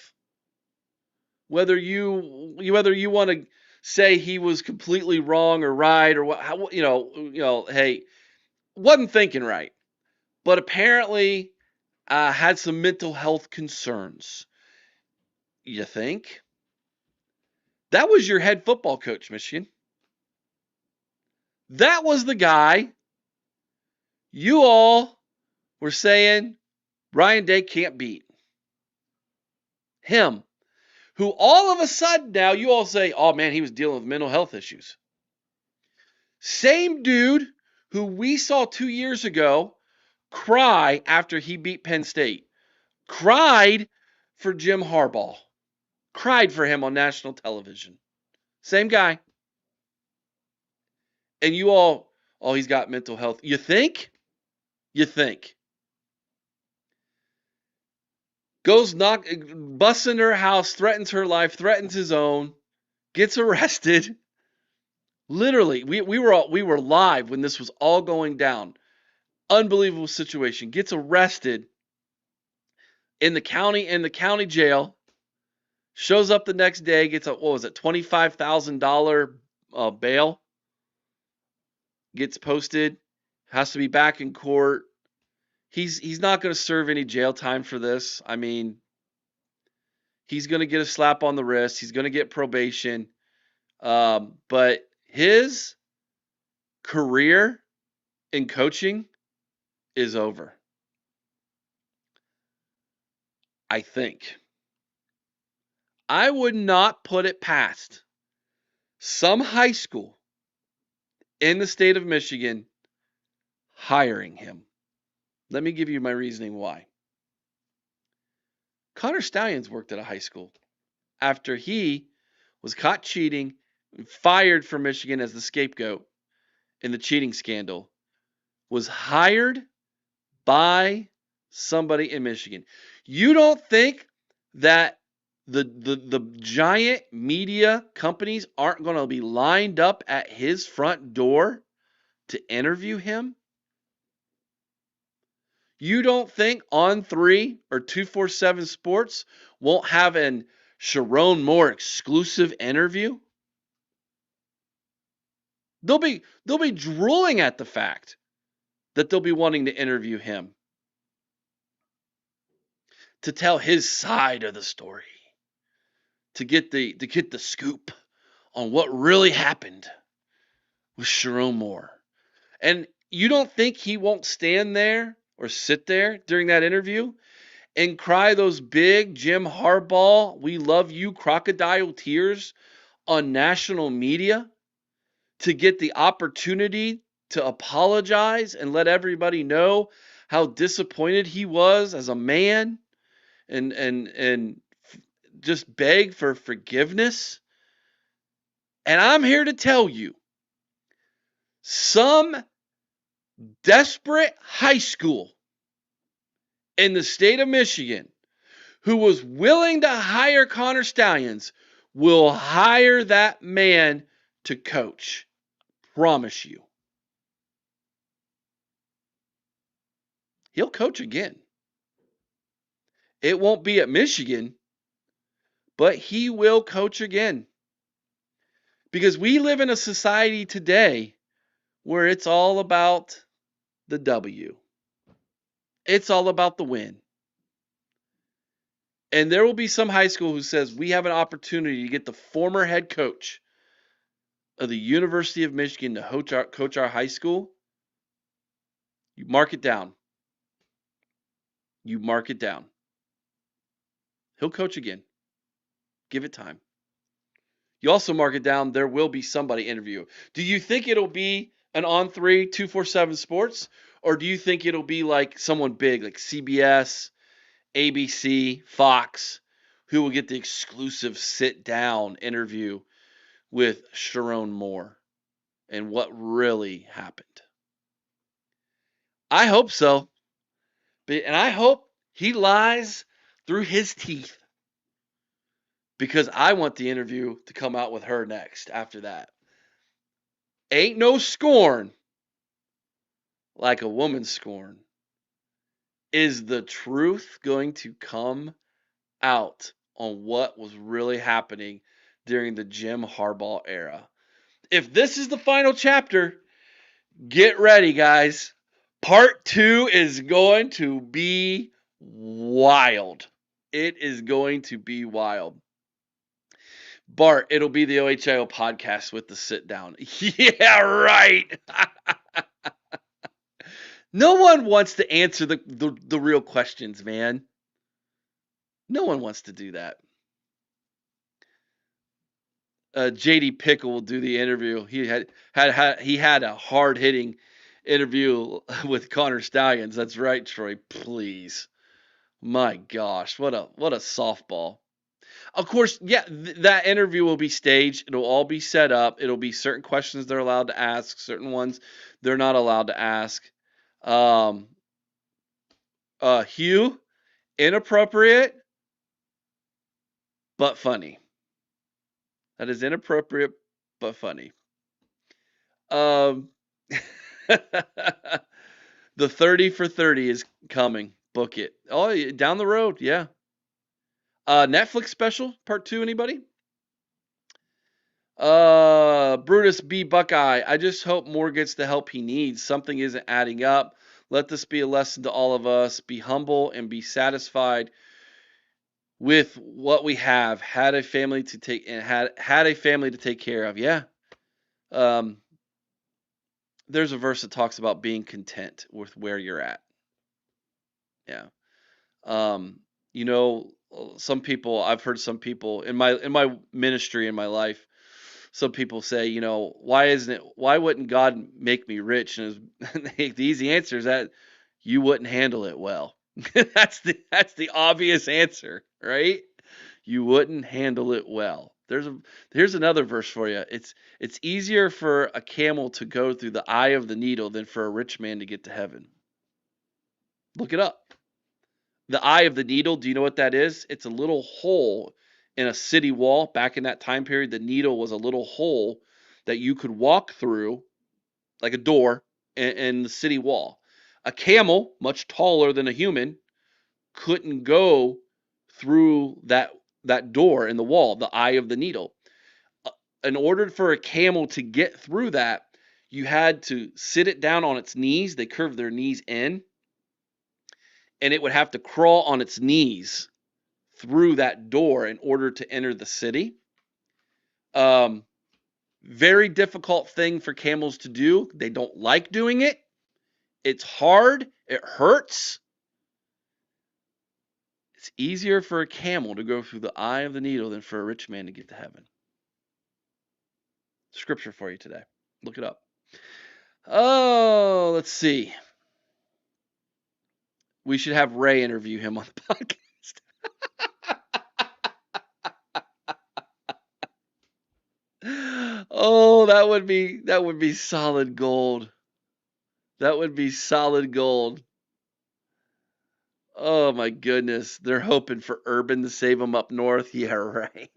Whether you want to say he was completely wrong or right or what, hey, wasn't thinking right, but apparently had some mental health concerns. You think? That was your head football coach, Michigan. That was the guy you all were saying Ryan Day can't beat. Him. Who all of a sudden now you all say, oh man, he was dealing with mental health issues. Same dude who we saw 2 years ago cry after he beat Penn State. Cried for Jim Harbaugh. Cried for him on national television. Same guy. And you all, oh, he's got mental health. You think? You think. Goes busts into her house, threatens her life, threatens his own, gets arrested. Literally, we were live when this was all going down. Unbelievable situation. Gets arrested in the county jail. Shows up the next day, gets a $25,000 bail. Gets posted, has to be back in court. He's not going to serve any jail time for this. I mean, he's going to get a slap on the wrist. He's going to get probation. But his career in coaching is over. I think. I would not put it past some high school in the state of Michigan hiring him. Let me give you my reasoning why. Connor Stalions worked at a high school after he was caught cheating and fired from Michigan as the scapegoat in the cheating scandal, was hired by somebody in Michigan. You don't think that the giant media companies aren't going to be lined up at his front door to interview him? You don't think On3 or 247 Sports won't have an Sherrone Moore exclusive interview? They'll be drooling at the fact that they'll be wanting to interview him to tell his side of the story, to get the scoop on what really happened with Sherrone Moore. And you don't think he won't stand there or sit there during that interview and cry those big Jim Harbaugh, we love you crocodile tears on national media to get the opportunity to apologize and let everybody know how disappointed he was as a man and just beg for forgiveness? And I'm here to tell you, some desperate high school in the state of Michigan who was willing to hire Connor Stalions will hire that man to coach. Promise you. He'll coach again. It won't be at Michigan, but he will coach again. Because we live in a society today where it's all about the W. It's all about the win. And there will be some high school who says, we have an opportunity to get the former head coach of the University of Michigan to coach our high school. You mark it down. You mark it down. He'll coach again. Give it time. You also mark it down, there will be somebody interview. Do you think it'll be an On3 247 Sports? Or do you think it'll be like someone big, like CBS, ABC, Fox, who will get the exclusive sit-down interview with Sherrone Moore and what really happened? I hope so. And I hope he lies through his teeth, because I want the interview to come out with her next after that. Ain't no scorn like a woman's scorn. Is the truth going to come out on what was really happening during the Jim Harbaugh era? If this is the final chapter, get ready, guys. Part 2 is going to be wild. It is going to be wild. Bart, it'll be the OHIO podcast with the sit down. Yeah, right. No one wants to answer the real questions, man. No one wants to do that. JD Pickle will do the interview. He had a hard hitting interview with Connor Stallions. That's right, Troy. Please, my gosh, what a softball. Of course, yeah, that interview will be staged. It'll all be set up. It'll be certain questions they're allowed to ask, certain ones they're not allowed to ask. Hugh, inappropriate but funny. That is inappropriate but funny. Um, the 30 for 30 is coming. Book it. Oh, down the road, yeah. Netflix special, part 2, anybody? Brutus B. Buckeye. I just hope Moore gets the help he needs. Something isn't adding up. Let this be a lesson to all of us. Be humble and be satisfied with what we have. Had a family to take care of. Yeah. There's a verse that talks about being content with where you're at. Yeah. Some people, I've heard some people in my ministry, in my life, some people say, why wouldn't God make me rich? And the easy answer is that you wouldn't handle it well. That's the obvious answer, right? You wouldn't handle it well. Here's another verse for you. It's easier for a camel to go through the eye of the needle than for a rich man to get to heaven. Look it up. The eye of the needle, do you know what that is? It's a little hole in a city wall. Back in that time period, the needle was a little hole that you could walk through, like a door in the city wall. A camel, much taller than a human, couldn't go through that door in the wall, the eye of the needle. In order for a camel to get through that, you had to sit it down on its knees. They curved their knees in, and it would have to crawl on its knees through that door in order to enter the city. Very difficult thing for camels to do. They don't like doing it. It's hard. It hurts. It's easier for a camel to go through the eye of the needle than for a rich man to get to heaven. Scripture for you today. Look it up. Oh, let's see. We should have Ray interview him on the podcast. Oh, that would be solid gold. That would be solid gold. Oh my goodness. They're hoping for Urban to save them up north. Yeah, right.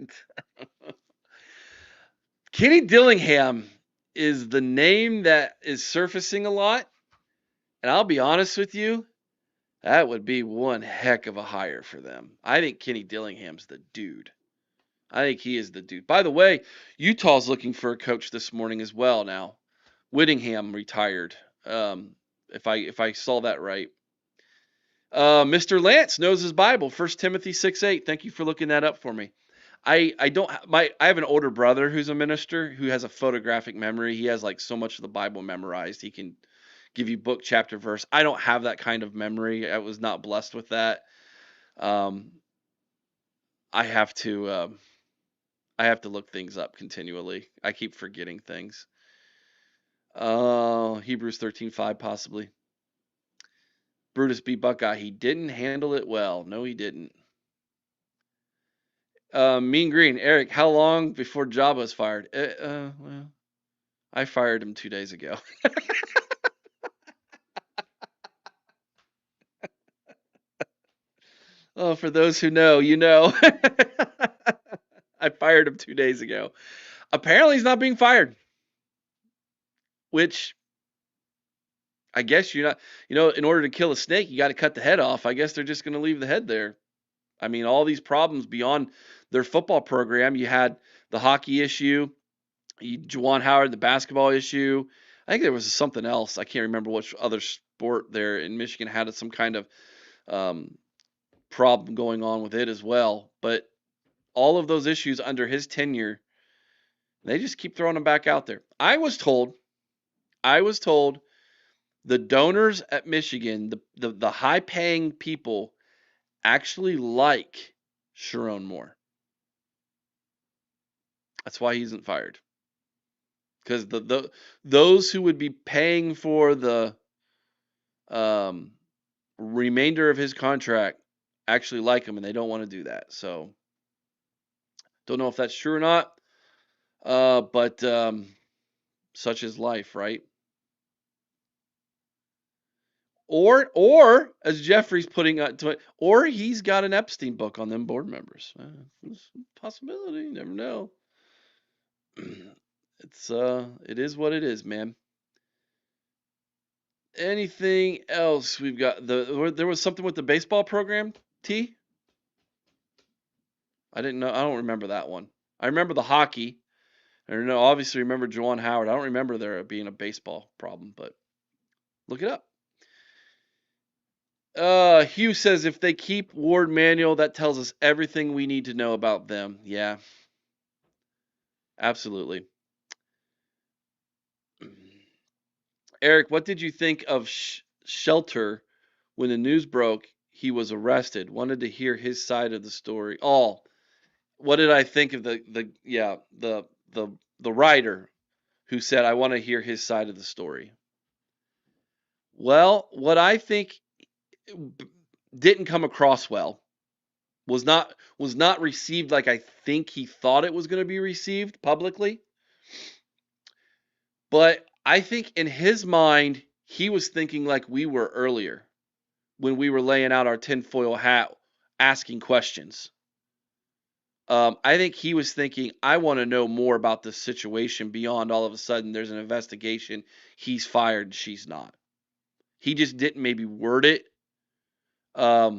Kenny Dillingham is the name that is surfacing a lot. And I'll be honest with you, that would be one heck of a hire for them. I think Kenny Dillingham's the dude. I think he is the dude. By the way, Utah's looking for a coach this morning as well now. Whittingham retired. If I saw that right. Mr. Lance knows his Bible, 1 Timothy 6:8. Thank you for looking that up for me. I have an older brother who's a minister who has a photographic memory. He has like so much of the Bible memorized. He can give you book, chapter, verse. I don't have that kind of memory. I was not blessed with that. I have to look things up continually. I keep forgetting things. Hebrews 13:5 possibly. Brutus B. Buckeye, he didn't handle it well. No, he didn't. Mean Green, Eric, how long before Jabba was fired? Well, I fired him 2 days ago. Oh, for those who know, you know. I fired him 2 days ago. Apparently, he's not being fired. Which, I guess you're not, in order to kill a snake, you got to cut the head off. I guess they're just going to leave the head there. I mean, all these problems beyond their football program. You had the hockey issue, Juwan Howard, the basketball issue. I think there was something else. I can't remember which other sport there in Michigan had some kind of problem going on with it as well. But all of those issues under his tenure, they just keep throwing them back out there. I was told the donors at Michigan, the high paying people, actually like Sherrone Moore. That's why he isn't fired. Because those who would be paying for the remainder of his contract actually like him, and they don't want to do that. So don't know if that's true or not. But such is life, right? Or as Jeffrey's putting to it, or he's got an Epstein book on them board members. It's a possibility. You never know. It is what it is, man. Anything else we've got? There was something with the baseball program, T? I didn't know. I don't remember that one. I remember the hockey. I don't know. Obviously, remember Juwan Howard. I don't remember there being a baseball problem, but look it up. Hugh says if they keep Ward Manuel, that tells us everything we need to know about them. Yeah, absolutely. Eric, what did you think of Shelter when the news broke he was arrested? Wanted to hear his side of the story. Oh, what did I think of the writer who said I want to hear his side of the story? Well, what I think didn't come across well was not received like I think he thought it was going to be received publicly. But I think in his mind, he was thinking like we were earlier when we were laying out our tinfoil hat, asking questions. I think he was thinking, I want to know more about this situation beyond all of a sudden there's an investigation. He's fired, she's not. He just didn't maybe word it. Yeah,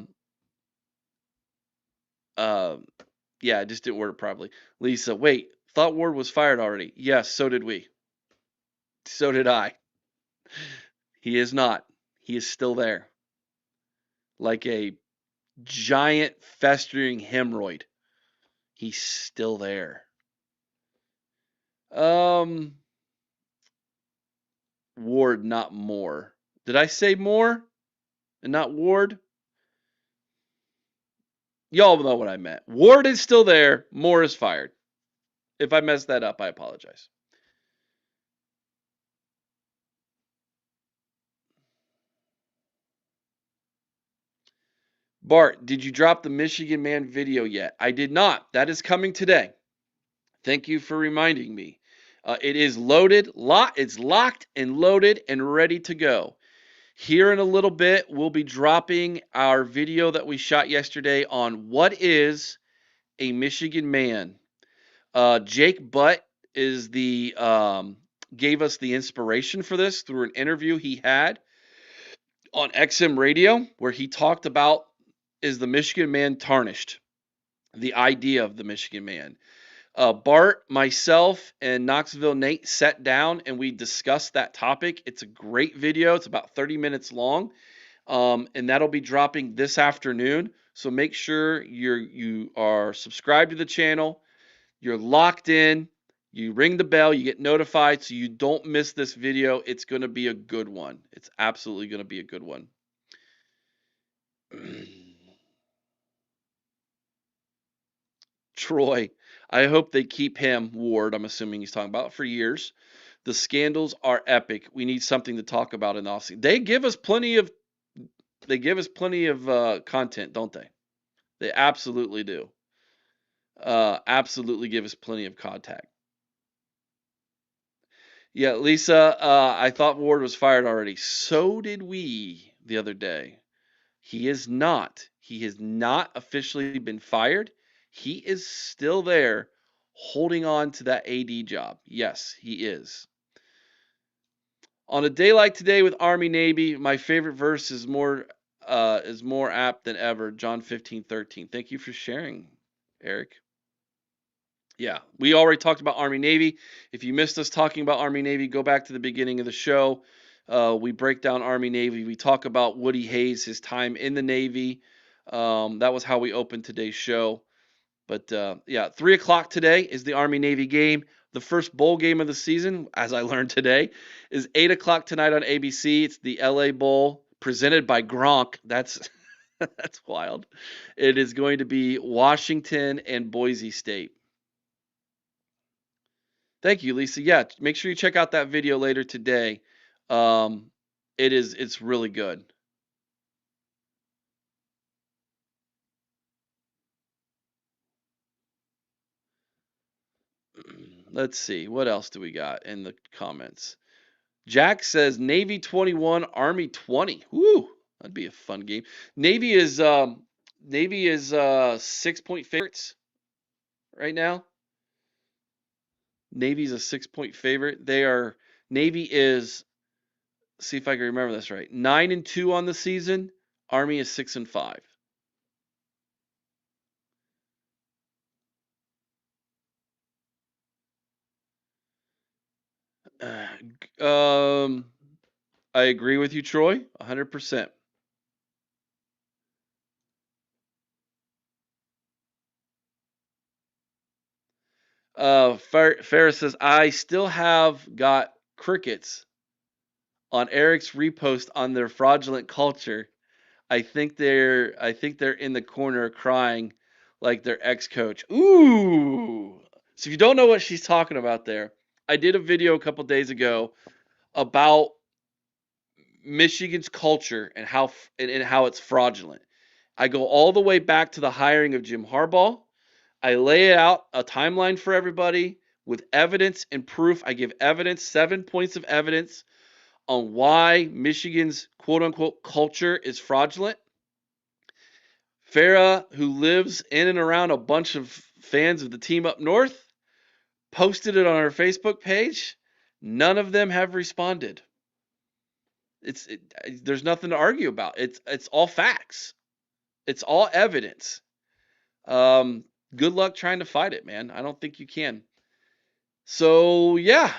I just didn't word it properly. Lisa, wait, thought Ward was fired already. Yes, so did we. So did I. He is not. He is still there. Like a giant festering hemorrhoid. He's still there. Ward, not Moore. Did I say Moore and not Ward? Y'all know what I meant. Ward is still there. Moore is fired. If I messed that up, I apologize. Bart, did you drop the Michigan Man video yet? I did not. That is coming today. Thank you for reminding me. It is loaded. It's locked and loaded and ready to go. Here in a little bit, we'll be dropping our video that we shot yesterday on what is a Michigan man. Jake Butt is gave us the inspiration for this through an interview he had on XM Radio, where he talked about, is the Michigan man tarnished? The idea of the Michigan man. Bart, myself, and Knoxville Nate sat down and we discussed that topic. It's a great video. It's about 30 minutes long, and that'll be dropping this afternoon. So make sure you are subscribed to the channel. You're locked in. You ring the bell. You get notified so you don't miss this video. It's going to be a good one. It's absolutely going to be a good one. Troy, I hope they keep him, Ward, I'm assuming he's talking about, for years. The scandals are epic. We need something to talk about in offseason. They give us plenty of content, don't they? They absolutely do. Absolutely give us plenty of contact. Yeah, Lisa, I thought Ward was fired already. So did we the other day. He is not. He has not officially been fired. He is still there holding on to that AD job. Yes, he is. On a day like today with Army Navy, my favorite verse is more apt than ever. John 15:13. Thank you for sharing, Eric. Yeah, we already talked about Army Navy. If you missed us talking about Army Navy, go back to the beginning of the show. We break down Army Navy. We talk about Woody Hayes, his time in the Navy. That was how we opened today's show. But yeah, 3 o'clock today is the Army Navy game. The first bowl game of the season, as I learned today, is 8 o'clock tonight on ABC. It's the LA Bowl presented by Gronk. That's that's wild. It is going to be Washington and Boise State. Thank you, Lisa. Yeah, make sure you check out that video later today. Um, it's really good. Let's see. What else do we got in the comments? Jack says Navy 21, Army 20. Woo, that'd be a fun game. Navy is 6-point favorites right now. Navy's a 6-point favorite. Navy is, see if I can remember this right, 9-2 on the season. Army is 6-5. I agree with you, Troy, 100%. Ferris says I still have got crickets on Eric's repost on their fraudulent culture. I think they're in the corner crying like their ex-coach. Ooh. So if you don't know what she's talking about there, I did a video a couple days ago about Michigan's culture and how it's fraudulent. I go all the way back to the hiring of Jim Harbaugh. I lay out a timeline for everybody with evidence and proof. I give evidence, 7 points of evidence on why Michigan's quote unquote culture is fraudulent. Farah, who lives in and around a bunch of fans of the team up north, posted it on her Facebook page. None of them have responded. There's nothing to argue about. It's all facts. It's all evidence. Good luck trying to fight it, man. I don't think you can. So yeah,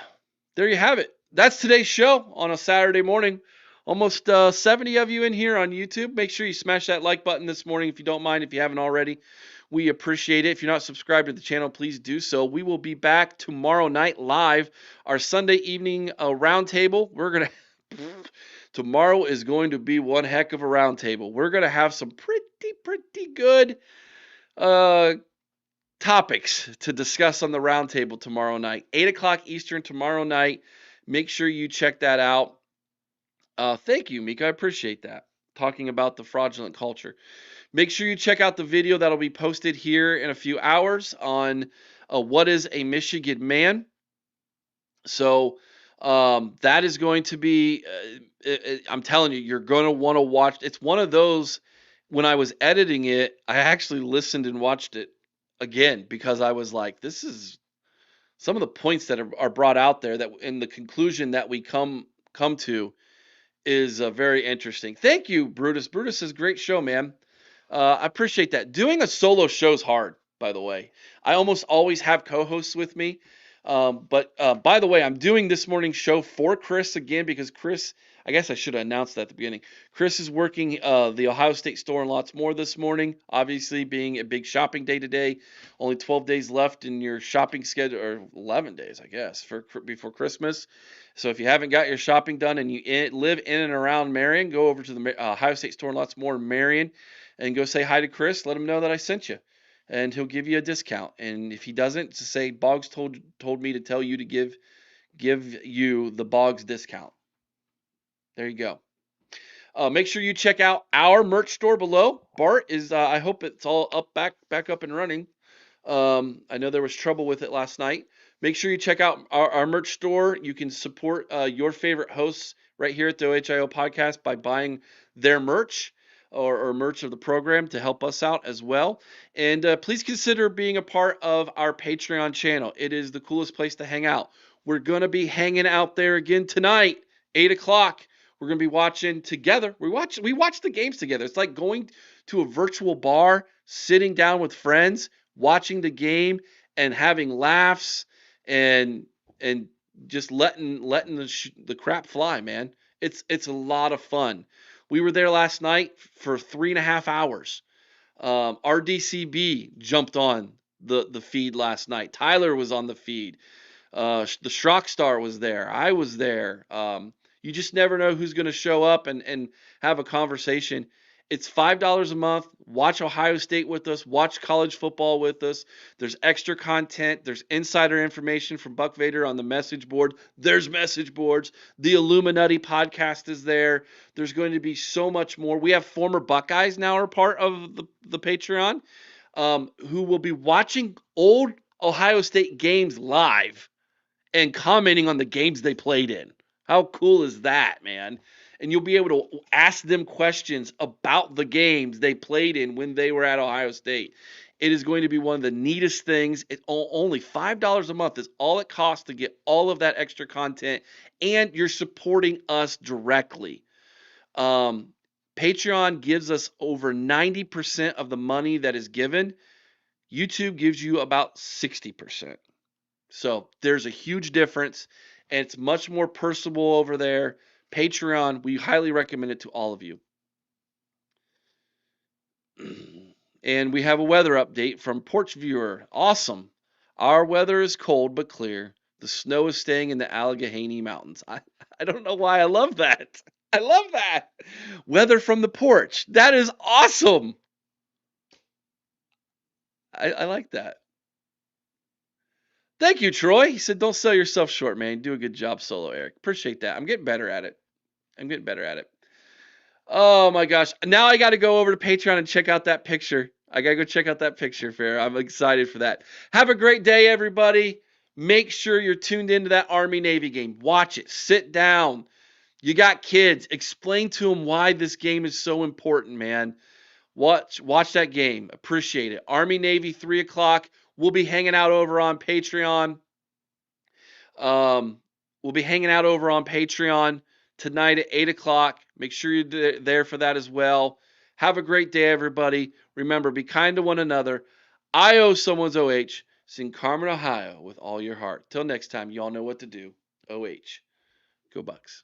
there you have it. That's today's show on a Saturday morning. Almost 70 of you in here on YouTube. Make sure you smash that like button this morning if you don't mind, if you haven't already. We appreciate it. If you're not subscribed to the channel, please do so. We will be back tomorrow night live, our Sunday evening roundtable. Tomorrow is going to be one heck of a roundtable. We're going to have some pretty good topics to discuss on the roundtable tomorrow night. 8 o'clock Eastern tomorrow night. Make sure you check that out. Thank you, Mika. I appreciate that. Talking about the fraudulent culture. Make sure you check out the video that'll be posted here in a few hours on what is a Michigan man. So that is going to be, I'm telling you, you're going to want to watch. It's one of those, when I was editing it, I actually listened and watched it again because I was like, this is some of the points that are brought out there that in the conclusion that we come to is very interesting. Thank you, Brutus. Brutus is a great show, man. I appreciate that. Doing a solo show is hard, by the way. I almost always have co-hosts with me. But by the way, I'm doing this morning's show for Chris again because Chris, I guess I should have announced that at the beginning. Chris is working the Ohio State store and lots more this morning, obviously being a big shopping day today. Only 12 days left in your shopping schedule, or 11 days, I guess, before Christmas. So if you haven't got your shopping done and you live in and around Marion, go over to the Ohio State store and lots more in Marion and go say hi to Chris. Let him know that I sent you, and he'll give you a discount. And if he doesn't, just say Boggs told me to tell you to give you the Boggs discount. There you go. Make sure you check out our merch store below. Bart is. I hope it's all back up and running. I know there was trouble with it last night. Make sure you check out our merch store. You can support your favorite hosts right here at the OHIO podcast by buying their merch or merch of the program to help us out as well. And please consider being a part of our Patreon channel. It is the coolest place to hang out. We're going to be hanging out there again tonight, 8 o'clock. We're going to be watching together. We watch the games together. It's like going to a virtual bar, sitting down with friends, watching the game and having laughs and just letting the crap fly, man. It's a lot of fun. We were there last night for 3.5 hours. RDCB jumped on the feed last night. Tyler was on the feed. The Schrock Star was there. I was there. You just never know who's going to show up and have a conversation. It's $5 a month. Watch Ohio State with us. Watch college football with us. There's extra content. There's insider information from Buck Vader on the message board. There's message boards. The Illuminati podcast is there. There's going to be so much more. We have former Buckeyes now are part of the Patreon, who will be watching old Ohio State games live and commenting on the games they played in. How cool is that, man? And you'll be able to ask them questions about the games they played in when they were at Ohio State. It is going to be one of the neatest things. It's only $5 a month is all it costs to get all of that extra content, and you're supporting us directly. Patreon gives us over 90% of the money that is given. YouTube gives you about 60%. So there's a huge difference, and it's much more personable over there. Patreon, we highly recommend it to all of you. And we have a weather update from Porch Viewer. Awesome. Our weather is cold but clear. The snow is staying in the Allegheny Mountains. I don't know why I love that. I love that. Weather from the porch. That is awesome. I like that. Thank you, Troy. He said, don't sell yourself short, man. Do a good job solo, Eric. Appreciate that. I'm getting better at it. Oh my gosh. Now I got to go over to Patreon and check out that picture. I got to go check out that picture, Fair. I'm excited for that. Have a great day, everybody. Make sure you're tuned into that Army-Navy game. Watch it. Sit down. You got kids. Explain to them why this game is so important, man. Watch that game. Appreciate it. Army-Navy, 3 o'clock. We'll be hanging out over on Patreon. We'll be hanging out over on Patreon tonight at 8 o'clock. Make sure you're there for that as well. Have a great day, everybody. Remember, be kind to one another. I owe someone's OH. Sing Carmen, Ohio with all your heart. Till next time, you all know what to do. OH. Go Bucks.